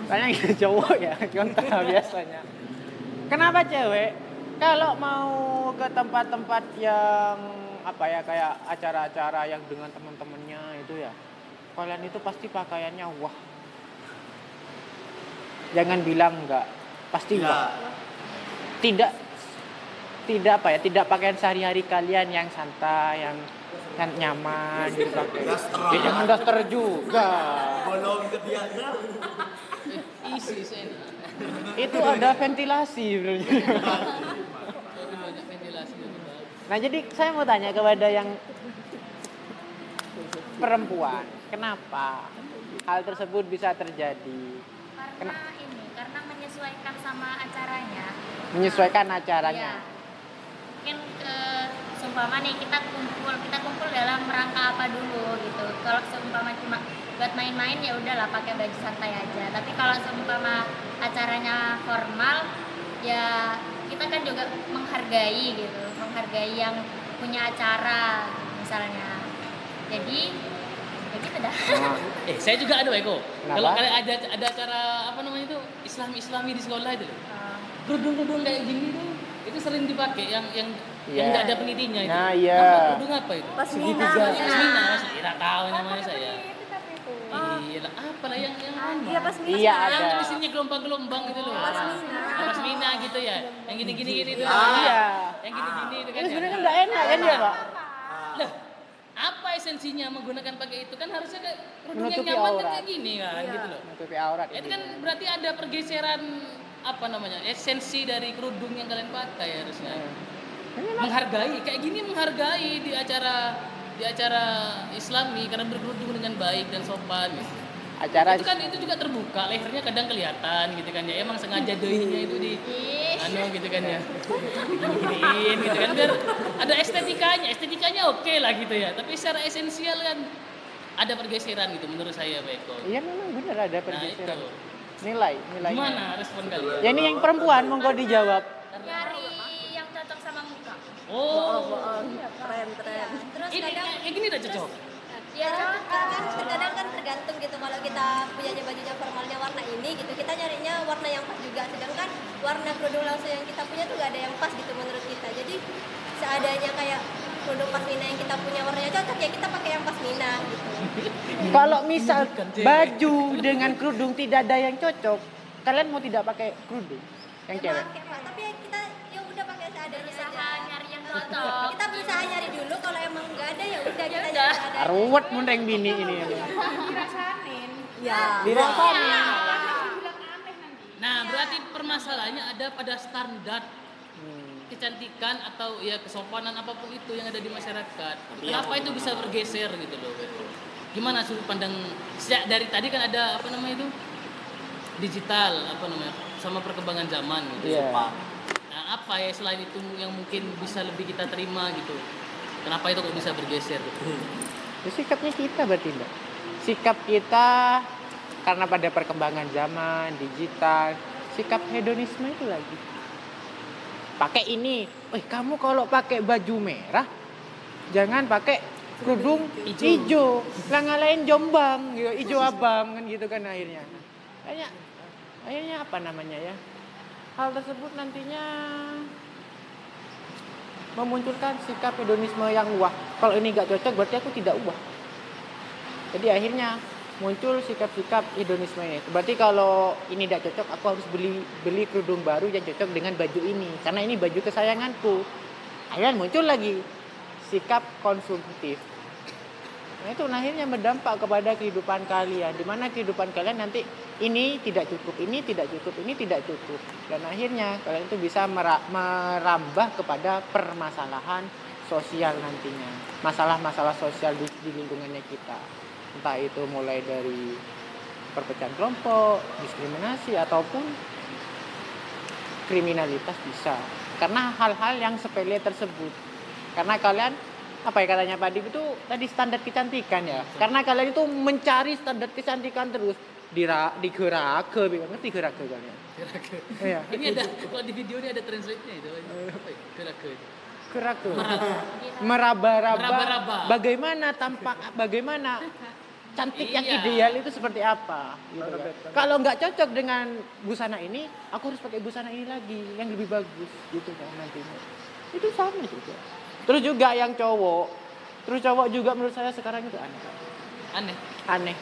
Soalnya yang cowok ya kontra biasanya. Kenapa cewek kalau mau ke tempat-tempat yang apa ya kayak acara-acara yang dengan teman-temannya itu ya, kalian itu pasti pakaiannya wah. Jangan bilang enggak, pasti wah. Tidak apa ya, tidak pakaian sehari-hari kalian yang santai, yang nyaman gitu pakai. Ya, jangan daster juga. Bolong ke dia. Isi saya. Itu ada ventilasi sebenarnya. Banyak ventilasi gitu. Nah, jadi saya mau tanya kepada yang perempuan, kenapa hal tersebut bisa terjadi? Karena menyesuaikan sama acaranya. Menyesuaikan acaranya. Iya. Mungkin seumpama nih kita kumpul dalam rangka apa dulu gitu. Kalau seumpama cuma buat main-main ya udahlah pakai baju santai aja. Tapi kalau seumpama acaranya formal ya kita kan juga menghargai gitu, menghargai yang punya acara misalnya. Jadi ya gitu dah. Saya juga ada Eko. Kenapa? Kalau kalian ada acara apa namanya itu Islami di sekolah itu, kerudung kayak gini tuh itu sering dipakai yang nggak ada penitinya itu. Nah, iya. Apa, kerudung apa itu? Pasmina. Pasmina, tidak tahu namanya saya. Iya lah, apa lah yang Iya pasmina. Iya, sekarang. ada. yang di sini gelombang-gelombang gitu loh. Pasmina. Pasmina gitu ya. Yang gini-gini tuh. Iya. Yang gini-gini itu kan. Ini sebenarnya kan nggak enak kan ya Pak? Lah, apa esensinya menggunakan pakai itu kan harusnya kayak kerudung yang Menutupi nyaman kan aurat. kayak gini kan gitu loh. Menutupi aurat. Itu kan berarti ada pergeseran apa namanya? Esensi dari kerudung yang kalian pakai harusnya. Menghargai, kayak gini menghargai di acara Islami karena berkerudung dengan baik dan sopan gitu. Acara Itu kan itu juga terbuka, lehernya kadang kelihatan gitu kan ya. Emang sengaja doinya itu di gitu kan ya. Gini-giniin gitu kan biar ada estetikanya oke lah gitu ya. Tapi secara esensial kan ada pergeseran gitu menurut saya Pak Eko. Iya memang benar ada Nah pergeseran. itu. Nilai. Gimana respon kalian? Ya ini yang perempuan monggo dijawab. Nyari yang cocok sama muka. Oh, Tren. Terus ini kadang kayak gini tak cocok. ya terkadang kan tergantung gitu, kalau kita punyanya bajunya formalnya warna ini gitu, kita nyarinya warna yang pas juga, sedangkan warna kerudung langsung yang kita punya tuh gak ada yang pas gitu menurut kita. Jadi seadanya kayak kerudung pasmina yang kita punya warnanya cocok ya kita pakai yang pasmina gitu. Kalau misal baju dengan kerudung tidak ada yang cocok, kalian mau tidak pakai kerudung yang cewek? Pakai, Pak, tapi kita ya udah pakai seadanya Berusaha aja. nyari yang cocok. Kita berusaha nyari dulu, kalau emang nggak ada ya udah kita udah. nyari seadanya. Ruwet mundeng bini ini. Ya. Dirasain. Nah, berarti permasalahannya ada pada standar kecantikan atau ya kesopanan apapun itu yang ada di masyarakat. Kenapa itu bisa bergeser gitu loh? Gimana sudut pandang sejak dari tadi kan ada apa namanya itu digital apa namanya sama perkembangan zaman gitu. Iya. Nah, apa ya selain itu yang mungkin bisa lebih kita terima gitu? Kenapa itu kok bisa bergeser? Ya, sikapnya kita berarti Mbak. Sikap kita karena pada perkembangan zaman digital, sikap hedonisme itu lagi. Pakai ini, kamu kalau pakai baju merah, jangan pakai kerudung hijau. Lah ngalahin Jombang, gitu, hijau abang kan gitu kan akhirnya. Akhirnya apa namanya ya? Hal tersebut nantinya memunculkan sikap hedonisme yang wah. Kalau ini gak cocok berarti aku tidak wah. Jadi akhirnya muncul sikap-sikap hedonisme ini. Berarti kalau ini tidak cocok, aku harus beli kerudung baru yang cocok dengan baju ini. Karena ini baju kesayanganku. Akhirnya muncul lagi sikap konsumtif. Nah itu akhirnya berdampak kepada kehidupan kalian. Di mana kehidupan kalian nanti ini tidak cukup, ini tidak cukup, ini tidak cukup. Dan akhirnya kalian itu bisa merambah kepada permasalahan sosial nantinya. Masalah-masalah sosial di lingkungannya kita. Entah itu mulai dari perpecahan kelompok, diskriminasi, ataupun kriminalitas bisa. Karena hal-hal yang sepele tersebut. Karena kalian, apa ya katanya Pak Dim itu tadi standar kecantikan ya. Karena kalian itu mencari standar kecantikan terus. Di gerake, ngerti gerake kalian? Gerake. Iya. Ini ada kalau di video ini ada translate-nya itu. Apa ya? Gerake. Gerake. Meraba-raba. Meraba-raba. Bagaimana cantik yang Iya. ideal itu seperti apa gitu kan. Kalau nggak cocok dengan busana ini, aku harus pakai busana ini lagi yang lebih bagus gitu kan nantinya. Itu sama juga. Terus juga yang cowok, juga menurut saya sekarang itu aneh.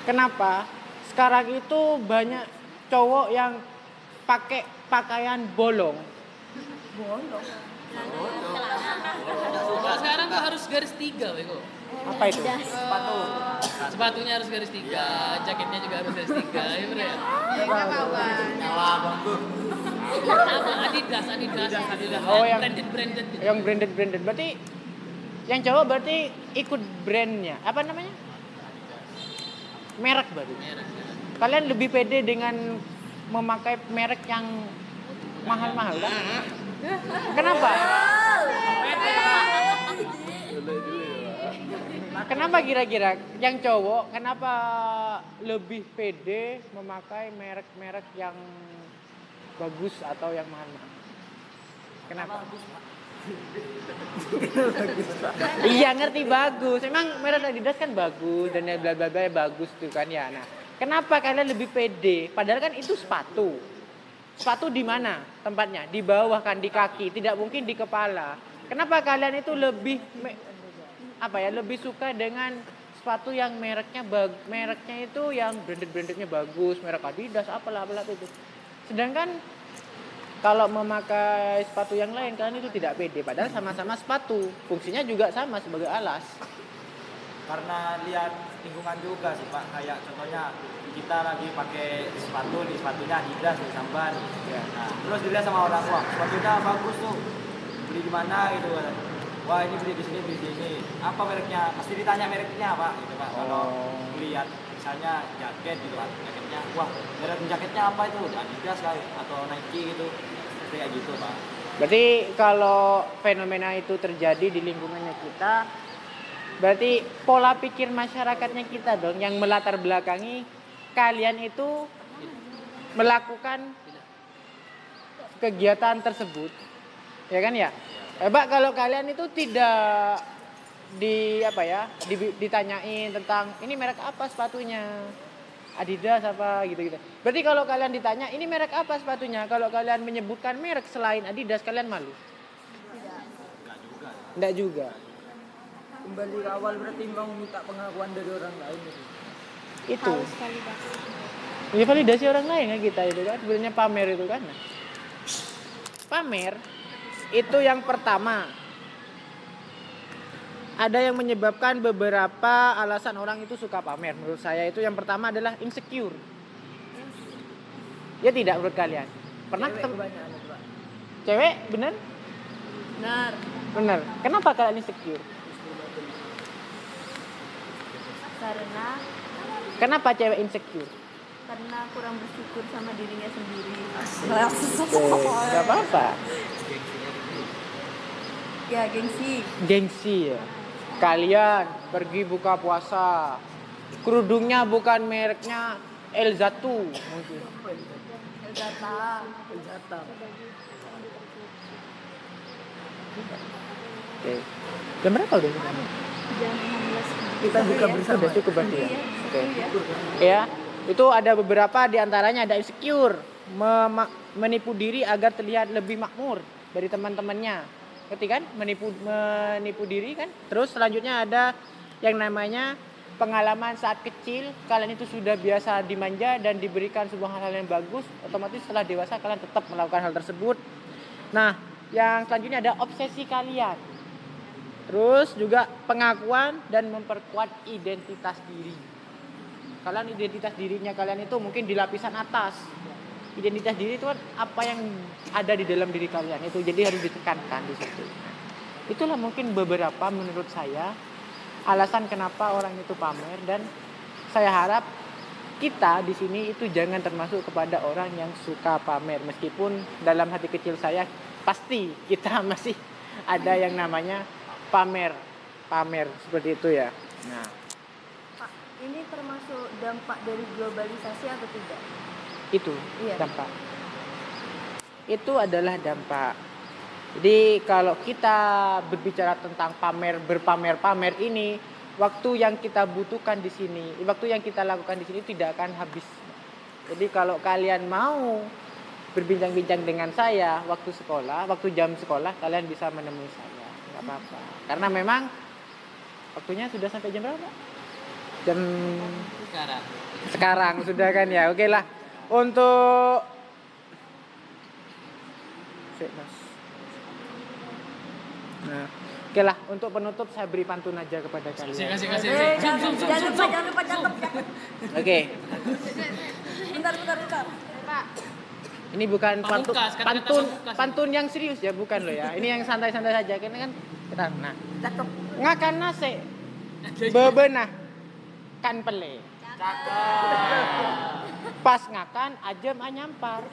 Kenapa? Sekarang itu banyak cowok yang pakai pakaian bolong. Kalau sekarang tuh harus garis 3, Beko. Apa itu? Sepatunya harus garis 3, jaketnya juga harus garis 3, ya bener ya? Nyala abangku. Apa Adidas. Oh, yang branded. Yang branded. Berarti yang cowok berarti ikut brandnya. Apa namanya? Merek baru. Kalian lebih pede dengan memakai merek yang mahal-mahal kan? Kenapa? Kenapa kira-kira yang cowok kenapa lebih pede memakai merek-merek yang bagus atau yang mahal-mahal? Kenapa? Iya ngerti bagus. Emang merek Adidas kan bagus dan bla bla bla bagus tuh kan ya. Nah, kenapa kalian lebih pede? Padahal kan itu sepatu. Sepatu di mana tempatnya? Di bawah kan, di kaki. Tidak mungkin di kepala. Kenapa kalian itu lebih lebih suka dengan sepatu yang mereknya itu yang branded-brandednya bagus, merek Adidas apalah itu. Sedangkan kalau memakai sepatu yang lain kalian itu tidak pede, padahal sama-sama sepatu, fungsinya juga sama sebagai alas. Karena lihat lingkungan juga sih Pak, kayak contohnya kita lagi pakai sepatu, di sepatunya Adidas di Samban, Ya. nah, terus dilihat sama orang, wah sepatunya bagus tuh, beli di mana gitu kan. Wah ini beli di sini, apa mereknya? Pasti ditanya mereknya Pak, gitu Pak. Kalau lihat misalnya jaket gitu Pak, jaketnya, wah merek jaketnya apa itu? Adidas kali atau Nike gitu, kayak gitu Pak. Berarti kalau fenomena itu terjadi di lingkungannya kita, berarti pola pikir masyarakatnya kita dong yang melatar belakangi kalian itu melakukan kegiatan tersebut, ya kan ya? Pak kalau kalian itu tidak ditanyain tentang ini merek apa sepatunya, Adidas apa gitu-gitu. Berarti kalau kalian ditanya ini merek apa sepatunya, kalau kalian menyebutkan merek selain Adidas kalian malu? Enggak juga. Kembali ke awal berarti mau minta pengakuan dari orang lain gitu. Itu. Haus validasi. Ya validasi orang lain ya kita itu kan, sebenarnya pamer itu kan. Pamer itu yang pertama. Ada yang menyebabkan beberapa alasan orang itu suka pamer. Menurut saya itu yang pertama adalah insecure. Ya tidak menurut kalian? Pernah ketemu Kebanyakan Pak. cewek? Bener? Benar. Bener. Kenapa kalian insecure? Karena Kenapa cewek insecure? kurang bersyukur sama dirinya sendiri. Gak apa-apa. Ya, gengsi. Gengsi ya. Kalian pergi buka puasa, kerudungnya bukan mereknya El1 mungkin. Data. Oke. Jam berapa udah? Jam 16. Kita buka bersama. Sudah cukup berarti ya. Iya, Oke. ya. Ya, itu ada beberapa di antaranya ada insecure, menipu diri agar terlihat lebih makmur dari teman-temannya. Ngerti kan? Menipu diri kan? Terus selanjutnya ada yang namanya pengalaman saat kecil, kalian itu sudah biasa dimanja dan diberikan sebuah hal yang bagus, otomatis setelah dewasa kalian tetap melakukan hal tersebut. Nah, yang selanjutnya ada obsesi kalian. Terus juga pengakuan dan memperkuat identitas diri. Kalian identitas dirinya kalian itu mungkin di lapisan atas. Identitas diri itu kan apa yang ada di dalam diri kalian itu, jadi harus ditekankan di situ. Itulah mungkin beberapa menurut saya alasan kenapa orang itu pamer, dan saya harap kita di sini itu jangan termasuk kepada orang yang suka pamer, meskipun dalam hati kecil saya pasti kita masih ada yang namanya pamer seperti itu ya. Nah, Pak, ini termasuk dampak dari globalisasi atau tidak? itu Iya. dampak. Itu adalah dampak. Jadi kalau kita berbicara tentang berpamer ini, waktu yang kita butuhkan di sini, waktu yang kita lakukan di sini tidak akan habis. Jadi kalau kalian mau berbincang-bincang dengan saya waktu jam sekolah, kalian bisa menemui saya, nggak apa-apa. Karena memang waktunya sudah sampai jam berapa? Jam sekarang sudah kan ya. Oke lah. Untuk Nah, oke lah, untuk penutup saya beri pantun aja kepada kalian. Kasih. Jangan lupa cakep. Oke. Bentar. Ini bukan Pamungkas, kata-kata pamungkas. pantun yang serius ya, bukan loh ya. Ini yang santai-santai saja karena kan kita nah. Cakep. Ngakan nase. Bebenah kan pele. Pas ngakan ajem anyampar.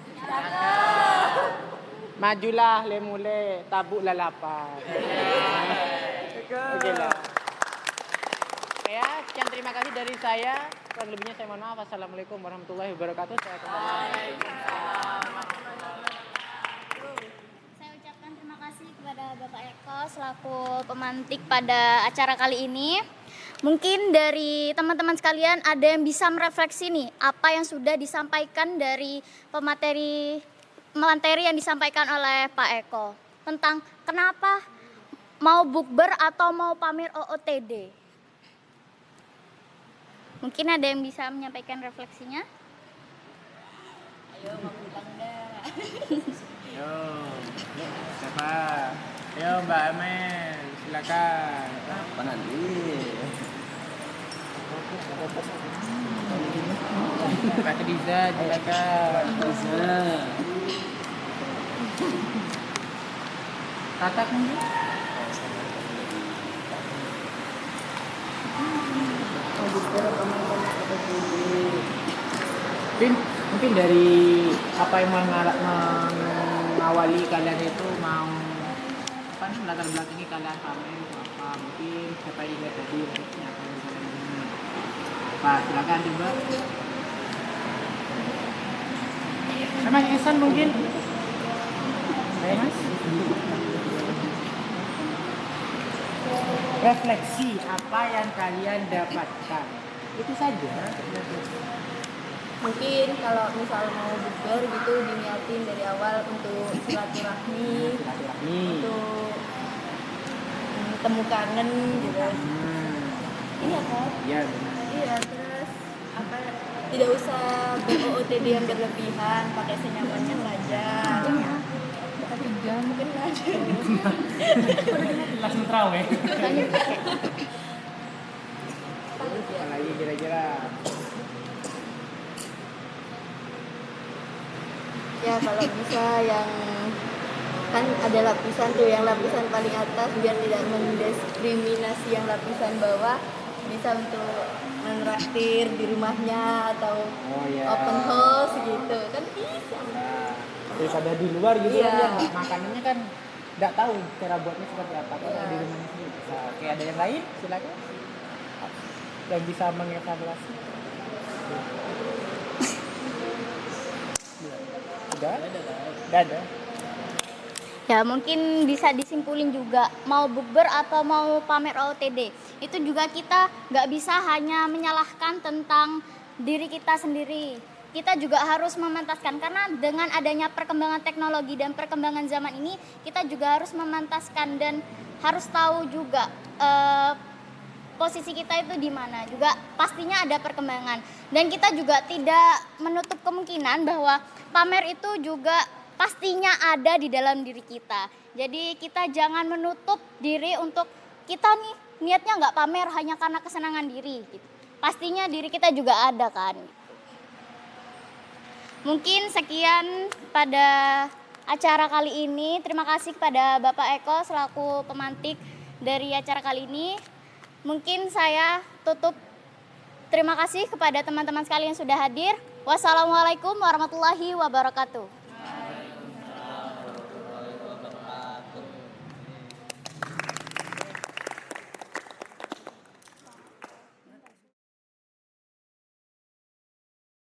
Majulah lemule tabuk lalapan. Oke lah. saya. Sekian, terima kasih dari saya. Kurang lebihnya saya mohon maaf. Assalamualaikum warahmatullahi wabarakatuh. Saya kembali. Saya ucapkan terima kasih kepada Bapak Eko selaku pemantik pada acara kali ini. Mungkin dari teman-teman sekalian ada yang bisa merefleksi nih apa yang sudah disampaikan dari materi yang disampaikan oleh Pak Eko tentang kenapa mau bukber atau mau pamer OOTD. Mungkin ada yang bisa menyampaikan refleksinya? Ayo mau pulang dah. Yo, siapa? Ayo Mbak Amel, silakan. Apa nanti? Pak Riza, silakan. Tatak mungkin? Mungkin dari apa yang mengawali kalian itu mau apa nih latar belakangnya kalian pamer itu apa, mungkin siapa yang lihat tadi harusnya apa yang kalian dengar. Pak, silakan Mbak. Memang Ihsan mungkin. Mas. Refleksi apa yang kalian dapatkan. Itu saja. Mungkin kalau misal mau bukber gitu diniatin dari awal untuk silaturahmi, untuk temu kangen gitu. Iya kan? Iya benar. Iya, terus apa, tidak usah ber-OOTD yang berlebihan, pakai senyamannya wajar. Mungkin aja. Langsung terawih. Lagi kira-kira. Ya kalau bisa yang kan ada lapisan tuh, yang lapisan paling atas biar tidak mendiskriminasi yang lapisan bawah, bisa untuk menraktir di rumahnya atau open house gitu kan bisa. Terus ada di luar gitu Iya. kan ya, makanannya kan nggak tahu cara buatnya seperti apa, kalau di rumahnya sendiri bisa. Oke, ada yang lain silakan yang bisa mengevaluasi. Udah ada. Ya mungkin bisa disimpulin juga mau bukber atau mau pamer OOTD itu juga kita nggak bisa hanya menyalahkan tentang diri kita sendiri. Kita juga harus memantaskan karena dengan adanya perkembangan teknologi dan perkembangan zaman ini kita juga harus memantaskan dan harus tahu juga posisi kita itu di mana. Juga pastinya ada perkembangan dan kita juga tidak menutup kemungkinan bahwa pamer itu juga pastinya ada di dalam diri kita. Jadi kita jangan menutup diri untuk kita nih niatnya nggak pamer hanya karena kesenangan diri. Gitu. Pastinya diri kita juga ada kan. Mungkin sekian pada acara kali ini. Terima kasih kepada Bapak Eko selaku pemantik dari acara kali ini. Mungkin saya tutup. Terima kasih kepada teman-teman sekalian yang sudah hadir. Wassalamualaikum warahmatullahi wabarakatuh.